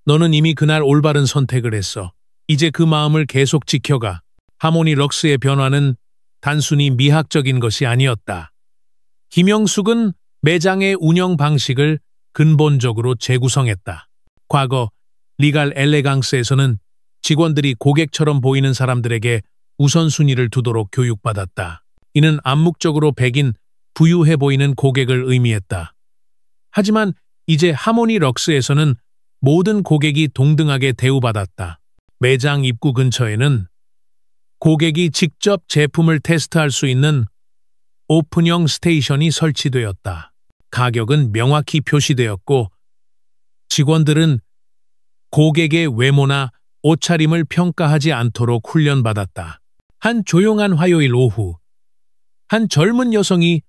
너는 이미 그날 올바른 선택을 했어. 이제 그 마음을 계속 지켜가. 하모니럭스의 변화는 단순히 미학적인 것이 아니었다. 김영숙은 매장의 운영 방식을 근본적으로 재구성했다. 과거 리갈 엘레강스에서는 직원들이 고객처럼 보이는 사람들에게 우선순위를 두도록 교육받았다. 이는 암묵적으로 백인, 부유해 보이는 고객을 의미했다. 하지만 이제 하모니럭스에서는 모든 고객이 동등하게 대우받았다. 매장 입구 근처에는 고객이 직접 제품을 테스트할 수 있는 오픈형 스테이션이 설치되었다. 가격은 명확히 표시되었고 직원들은 고객의 외모나 옷차림을 평가하지 않도록 훈련받았다. 한 조용한 화요일 오후, 한 젊은 여성이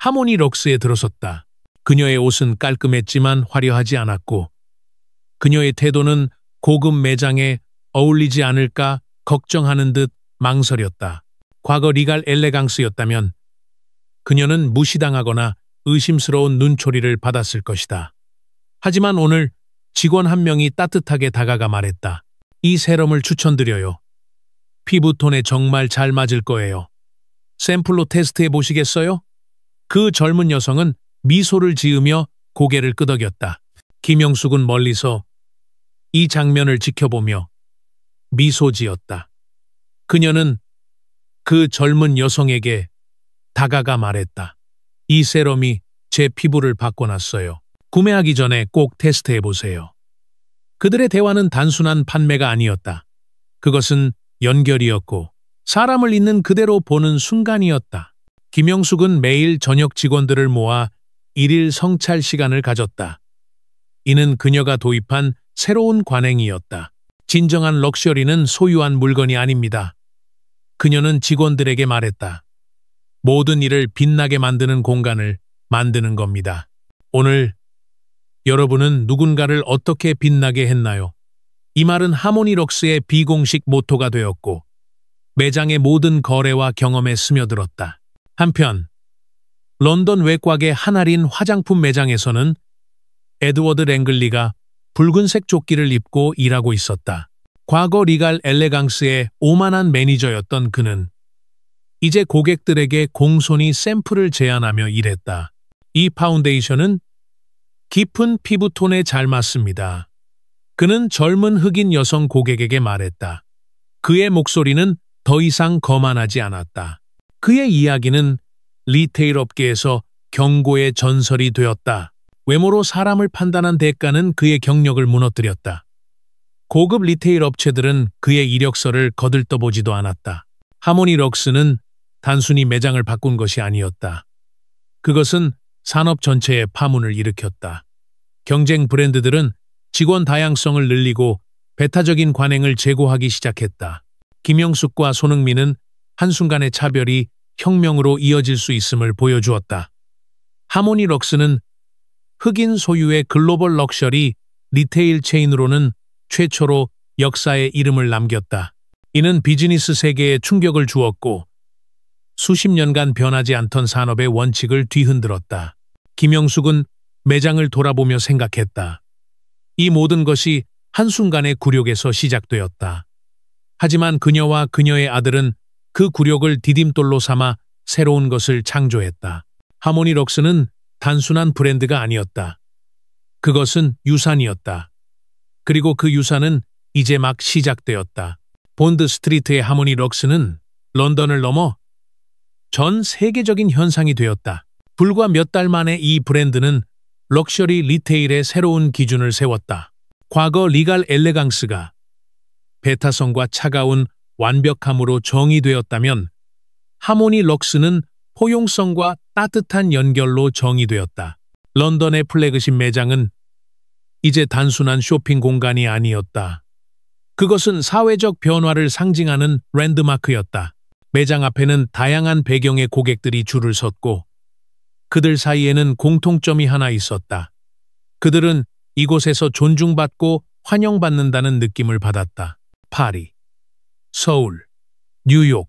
하모니럭스에 들어섰다. 그녀의 옷은 깔끔했지만 화려하지 않았고 그녀의 태도는 고급 매장에 어울리지 않을까 걱정하는 듯 망설였다. 과거 리갈 엘레강스였다면 그녀는 무시당하거나 의심스러운 눈초리를 받았을 것이다. 하지만 오늘 직원 한 명이 따뜻하게 다가가 말했다. 이 세럼을 추천드려요. 피부톤에 정말 잘 맞을 거예요. 샘플로 테스트해 보시겠어요? 그 젊은 여성은 미소를 지으며 고개를 끄덕였다. 김영숙은 멀리서 이 장면을 지켜보며 미소 지었다. 그녀는 그 젊은 여성에게 다가가 말했다. 이 세럼이 제 피부를 바꿔놨어요. 구매하기 전에 꼭 테스트해보세요. 그들의 대화는 단순한 판매가 아니었다. 그것은 연결이었고 사람을 있는 그대로 보는 순간이었다. 김영숙은 매일 저녁 직원들을 모아 일일 성찰 시간을 가졌다. 이는 그녀가 도입한 새로운 관행이었다. 진정한 럭셔리는 소유한 물건이 아닙니다. 그녀는 직원들에게 말했다. 모든 일을 빛나게 만드는 공간을 만드는 겁니다. 오늘 여러분은 누군가를 어떻게 빛나게 했나요? 이 말은 하모니럭스의 비공식 모토가 되었고 매장의 모든 거래와 경험에 스며들었다. 한편 런던 외곽의 한할인 화장품 매장에서는 에드워드 랭글리가 붉은색 조끼를 입고 일하고 있었다. 과거 리갈 엘레강스의 오만한 매니저였던 그는 이제 고객들에게 공손히 샘플을 제안하며 일했다. 이 파운데이션은 깊은 피부톤에 잘 맞습니다. 그는 젊은 흑인 여성 고객에게 말했다. 그의 목소리는 더 이상 거만하지 않았다. 그의 이야기는 리테일 업계에서 경고의 전설이 되었다. 외모로 사람을 판단한 대가는 그의 경력을 무너뜨렸다. 고급 리테일 업체들은 그의 이력서를 거들떠보지도 않았다. 하모니럭스는 단순히 매장을 바꾼 것이 아니었다. 그것은 산업 전체에 파문을 일으켰다. 경쟁 브랜드들은 직원 다양성을 늘리고 배타적인 관행을 제고하기 시작했다. 김영숙과 손흥민은 한순간의 차별이 혁명으로 이어질 수 있음을 보여주었다. 하모니럭스는 흑인 소유의 글로벌 럭셔리 리테일 체인으로는 최초로 역사에 이름을 남겼다. 이는 비즈니스 세계에 충격을 주었고 수십 년간 변하지 않던 산업의 원칙을 뒤흔들었다. 김영숙은 매장을 돌아보며 생각했다. 이 모든 것이 한순간의 굴욕에서 시작되었다. 하지만 그녀와 그녀의 아들은 그 굴욕을 디딤돌로 삼아 새로운 것을 창조했다. 하모니럭스는 단순한 브랜드가 아니었다. 그것은 유산이었다. 그리고 그 유산은 이제 막 시작되었다. 본드 스트리트의 하모니럭스는 런던을 넘어 전 세계적인 현상이 되었다. 불과 몇 달 만에 이 브랜드는 럭셔리 리테일의 새로운 기준을 세웠다. 과거 리갈 엘레강스가 배타성과 차가운 완벽함으로 정의되었다면 하모니럭스는 포용성과 따뜻한 연결로 정의되었다. 런던의 플래그십 매장은 이제 단순한 쇼핑 공간이 아니었다. 그것은 사회적 변화를 상징하는 랜드마크였다. 매장 앞에는 다양한 배경의 고객들이 줄을 섰고 그들 사이에는 공통점이 하나 있었다. 그들은 이곳에서 존중받고 환영받는다는 느낌을 받았다. 파리, 서울, 뉴욕,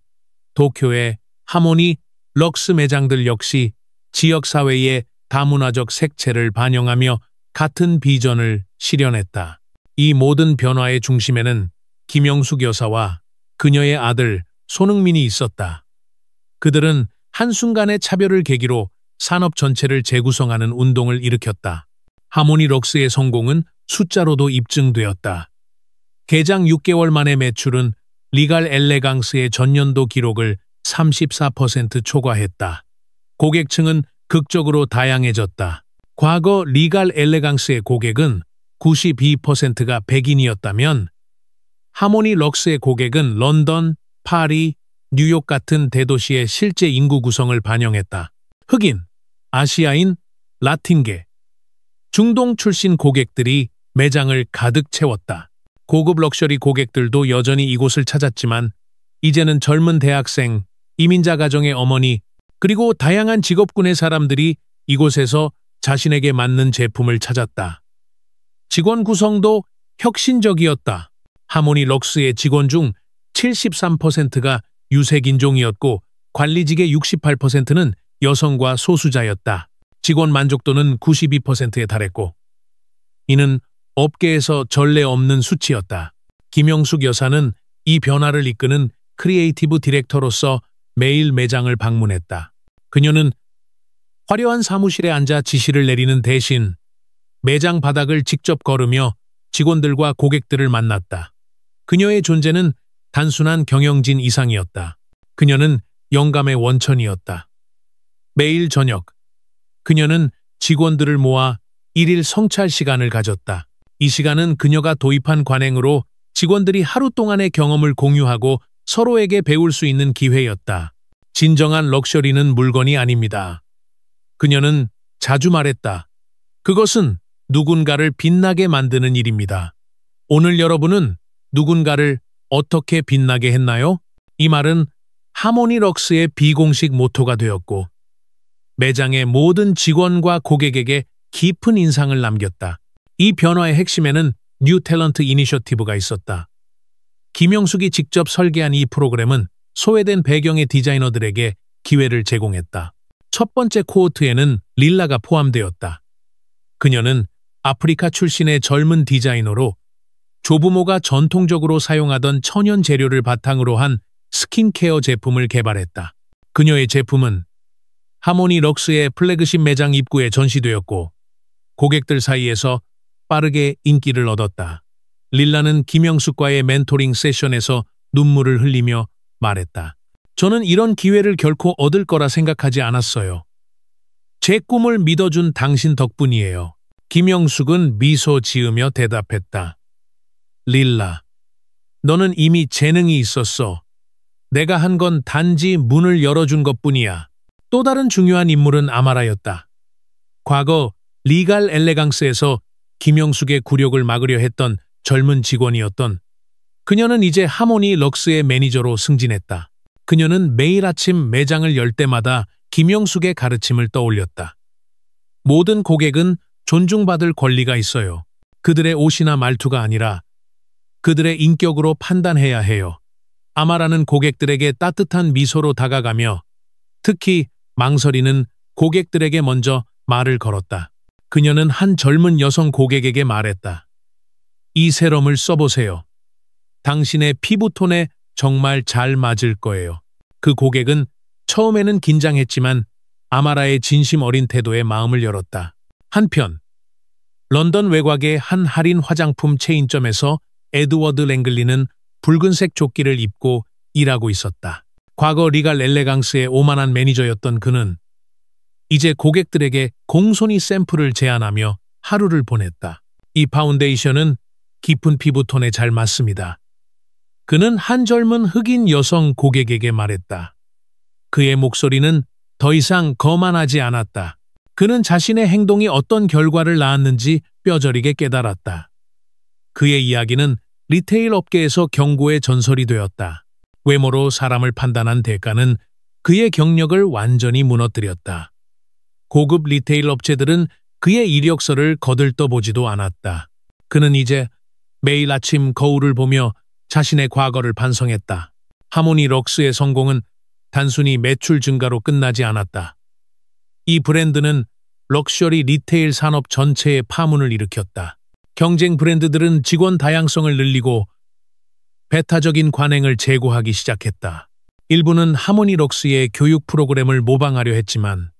도쿄의 하모니 럭스 매장들 역시 지역사회의 다문화적 색채를 반영하며 같은 비전을 실현했다. 이 모든 변화의 중심에는 김영숙 여사와 그녀의 아들 손흥민이 있었다. 그들은 한순간의 차별을 계기로 산업 전체를 재구성하는 운동을 일으켰다. 하모니럭스의 성공은 숫자로도 입증되었다. 개장 6개월 만의 매출은 리갈 엘레강스의 전년도 기록을 34% 초과했다. 고객층은 극적으로 다양해졌다. 과거 리갈 엘레강스의 고객은 92%가 백인이었다면 하모니럭스의 고객은 런던, 파리, 뉴욕 같은 대도시의 실제 인구 구성을 반영했다. 흑인, 아시아인, 라틴계, 중동 출신 고객들이 매장을 가득 채웠다. 고급 럭셔리 고객들도 여전히 이곳을 찾았지만 이제는 젊은 대학생, 이민자 가정의 어머니, 그리고 다양한 직업군의 사람들이 이곳에서 자신에게 맞는 제품을 찾았다. 직원 구성도 혁신적이었다. 하모니럭스의 직원 중 73%가 유색인종이었고 관리직의 68%는 여성과 소수자였다. 직원 만족도는 92%에 달했고 이는 업계에서 전례 없는 수치였다. 김영숙 여사는 이 변화를 이끄는 크리에이티브 디렉터로서 매일 매장을 방문했다. 그녀는 화려한 사무실에 앉아 지시를 내리는 대신 매장 바닥을 직접 걸으며 직원들과 고객들을 만났다. 그녀의 존재는 단순한 경영진 이상이었다. 그녀는 영감의 원천이었다. 매일 저녁, 그녀는 직원들을 모아 일일 성찰 시간을 가졌다. 이 시간은 그녀가 도입한 관행으로 직원들이 하루 동안의 경험을 공유하고 서로에게 배울 수 있는 기회였다. 진정한 럭셔리는 물건이 아닙니다. 그녀는 자주 말했다. 그것은 누군가를 빛나게 만드는 일입니다. 오늘 여러분은 누군가를 어떻게 빛나게 했나요? 이 말은 하모니럭스의 비공식 모토가 되었고 매장의 모든 직원과 고객에게 깊은 인상을 남겼다. 이 변화의 핵심에는 뉴 탤런트 이니셔티브가 있었다. 김영숙이 직접 설계한 이 프로그램은 소외된 배경의 디자이너들에게 기회를 제공했다. 첫 번째 코호트에는 릴라가 포함되었다. 그녀는 아프리카 출신의 젊은 디자이너로 조부모가 전통적으로 사용하던 천연 재료를 바탕으로 한 스킨케어 제품을 개발했다. 그녀의 제품은 하모니럭스의 플래그십 매장 입구에 전시되었고 고객들 사이에서 빠르게 인기를 얻었다. 릴라는 김영숙과의 멘토링 세션에서 눈물을 흘리며 말했다. 저는 이런 기회를 결코 얻을 거라 생각하지 않았어요. 제 꿈을 믿어준 당신 덕분이에요. 김영숙은 미소 지으며 대답했다. 릴라, 너는 이미 재능이 있었어. 내가 한 건 단지 문을 열어준 것뿐이야. 또 다른 중요한 인물은 아마라였다. 과거 리갈 엘레강스에서 김영숙의 굴욕을 막으려 했던 젊은 직원이었던 그녀는 이제 하모니 럭스의 매니저로 승진했다. 그녀는 매일 아침 매장을 열 때마다 김영숙의 가르침을 떠올렸다. 모든 고객은 존중받을 권리가 있어요. 그들의 옷이나 말투가 아니라 그들의 인격으로 판단해야 해요. 아마라는 고객들에게 따뜻한 미소로 다가가며 특히 망설이는 고객들에게 먼저 말을 걸었다. 그녀는 한 젊은 여성 고객에게 말했다. 이 세럼을 써보세요. 당신의 피부톤에 정말 잘 맞을 거예요. 그 고객은 처음에는 긴장했지만 아마라의 진심 어린 태도에 마음을 열었다. 한편 런던 외곽의 한 할인 화장품 체인점에서 에드워드 랭글리는 붉은색 조끼를 입고 일하고 있었다. 과거 리갈 엘레강스의 오만한 매니저였던 그는 이제 고객들에게 공손히 샘플을 제안하며 하루를 보냈다. 이 파운데이션은 깊은 피부톤에 잘 맞습니다. 그는 한 젊은 흑인 여성 고객에게 말했다. 그의 목소리는 더 이상 거만하지 않았다. 그는 자신의 행동이 어떤 결과를 낳았는지 뼈저리게 깨달았다. 그의 이야기는 리테일 업계에서 경고의 전설이 되었다. 외모로 사람을 판단한 대가는 그의 경력을 완전히 무너뜨렸다. 고급 리테일 업체들은 그의 이력서를 거들떠보지도 않았다. 그는 이제 매일 아침 거울을 보며 자신의 과거를 반성했다. 하모니 럭스의 성공은 단순히 매출 증가로 끝나지 않았다. 이 브랜드는 럭셔리 리테일 산업 전체에 파문을 일으켰다. 경쟁 브랜드들은 직원 다양성을 늘리고 배타적인 관행을 제고하기 시작했다. 일부는 하모니 럭스의 교육 프로그램을 모방하려 했지만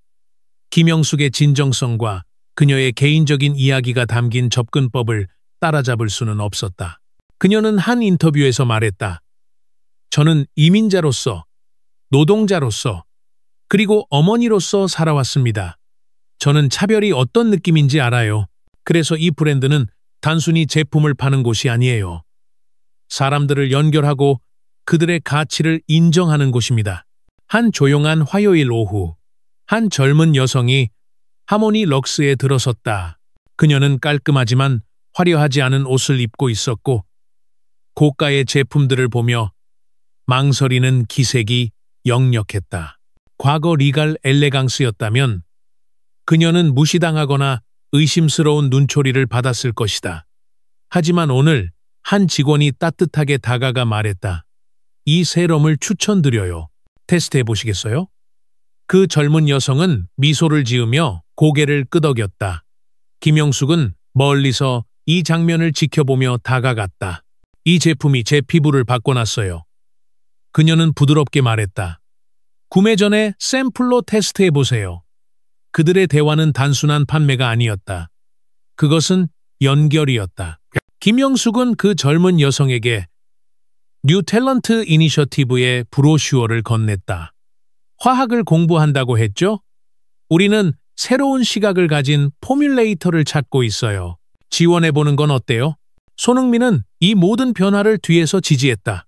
김영숙의 진정성과 그녀의 개인적인 이야기가 담긴 접근법을 따라잡을 수는 없었다. 그녀는 한 인터뷰에서 말했다. 저는 이민자로서, 노동자로서, 그리고 어머니로서 살아왔습니다. 저는 차별이 어떤 느낌인지 알아요. 그래서 이 브랜드는 단순히 제품을 파는 곳이 아니에요. 사람들을 연결하고 그들의 가치를 인정하는 곳입니다. 한 조용한 화요일 오후, 한 젊은 여성이 하모니 럭스에 들어섰다. 그녀는 깔끔하지만 화려하지 않은 옷을 입고 있었고 고가의 제품들을 보며 망설이는 기색이 역력했다. 과거 리갈 엘레강스였다면 그녀는 무시당하거나 의심스러운 눈초리를 받았을 것이다. 하지만 오늘 한 직원이 따뜻하게 다가가 말했다. 이 세럼을 추천드려요. 테스트해 보시겠어요? 그 젊은 여성은 미소를 지으며 고개를 끄덕였다. 김영숙은 멀리서 이 장면을 지켜보며 다가갔다. 이 제품이 제 피부를 바꿔놨어요. 그녀는 부드럽게 말했다. 구매 전에 샘플로 테스트해 보세요. 그들의 대화는 단순한 판매가 아니었다. 그것은 연결이었다. 김영숙은 그 젊은 여성에게 뉴 탤런트 이니셔티브의 브로슈어를 건넸다. 화학을 공부한다고 했죠? 우리는 새로운 시각을 가진 포뮬레이터를 찾고 있어요. 지원해보는 건 어때요? 손흥민은 이 모든 변화를 뒤에서 지지했다.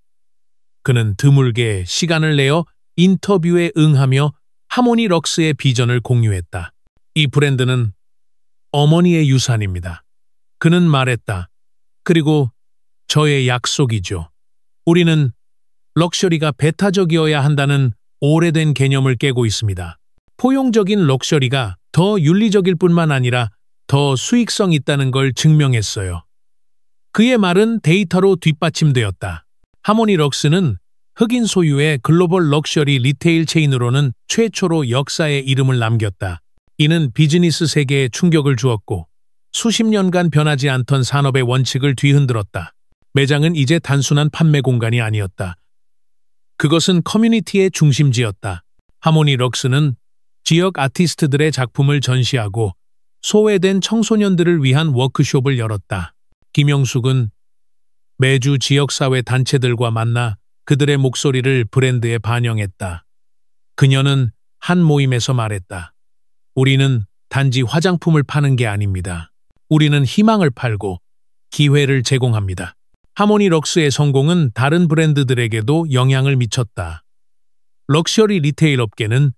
그는 드물게 시간을 내어 인터뷰에 응하며 하모니 럭스의 비전을 공유했다. 이 브랜드는 어머니의 유산입니다. 그는 말했다. 그리고 저의 약속이죠. 우리는 럭셔리가 배타적이어야 한다는 오래된 개념을 깨고 있습니다. 포용적인 럭셔리가 더 윤리적일 뿐만 아니라 더 수익성 있다는 걸 증명했어요. 그의 말은 데이터로 뒷받침되었다. 하모니 럭스는 흑인 소유의 글로벌 럭셔리 리테일 체인으로는 최초로 역사에 이름을 남겼다. 이는 비즈니스 세계에 충격을 주었고 수십 년간 변하지 않던 산업의 원칙을 뒤흔들었다. 매장은 이제 단순한 판매 공간이 아니었다. 그것은 커뮤니티의 중심지였다. 하모니 럭스는 지역 아티스트들의 작품을 전시하고 소외된 청소년들을 위한 워크숍을 열었다. 김영숙은 매주 지역사회 단체들과 만나 그들의 목소리를 브랜드에 반영했다. 그녀는 한 모임에서 말했다. 우리는 단지 화장품을 파는 게 아닙니다. 우리는 희망을 팔고 기회를 제공합니다. 하모니 럭스의 성공은 다른 브랜드들에게도 영향을 미쳤다. 럭셔리 리테일 업계는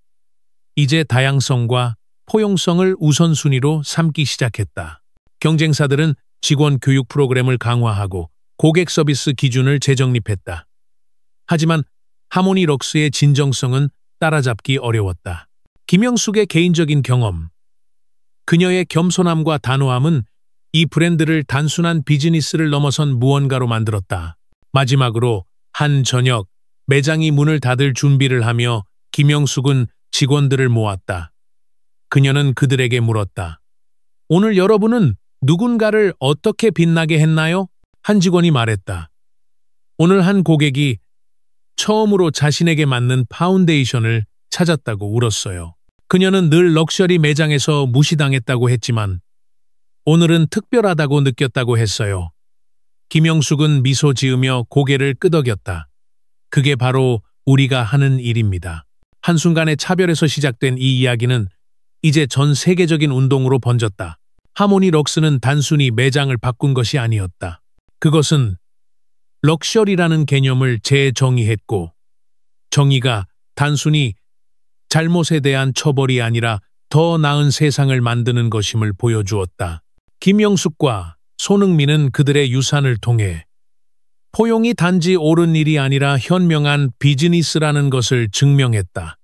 이제 다양성과 포용성을 우선순위로 삼기 시작했다. 경쟁사들은 직원 교육 프로그램을 강화하고 고객 서비스 기준을 재정립했다. 하지만 하모니 럭스의 진정성은 따라잡기 어려웠다. 김영숙의 개인적인 경험, 그녀의 겸손함과 단호함은 이 브랜드를 단순한 비즈니스를 넘어선 무언가로 만들었다. 마지막으로 한 저녁 매장이 문을 닫을 준비를 하며 김영숙은 직원들을 모았다. 그녀는 그들에게 물었다. 오늘 여러분은 누군가를 어떻게 빛나게 했나요? 한 직원이 말했다. 오늘 한 고객이 처음으로 자신에게 맞는 파운데이션을 찾았다고 울었어요. 그녀는 늘 럭셔리 매장에서 무시당했다고 했지만 오늘은 특별하다고 느꼈다고 했어요. 김영숙은 미소 지으며 고개를 끄덕였다. 그게 바로 우리가 하는 일입니다. 한순간의 차별에서 시작된 이 이야기는 이제 전 세계적인 운동으로 번졌다. 하모니 럭스는 단순히 매장을 바꾼 것이 아니었다. 그것은 럭셔리라는 개념을 재정의했고 정의가 단순히 잘못에 대한 처벌이 아니라 더 나은 세상을 만드는 것임을 보여주었다. 김영숙과 손흥민은 그들의 유산을 통해 포용이 단지 옳은 일이 아니라 현명한 비즈니스라는 것을 증명했다.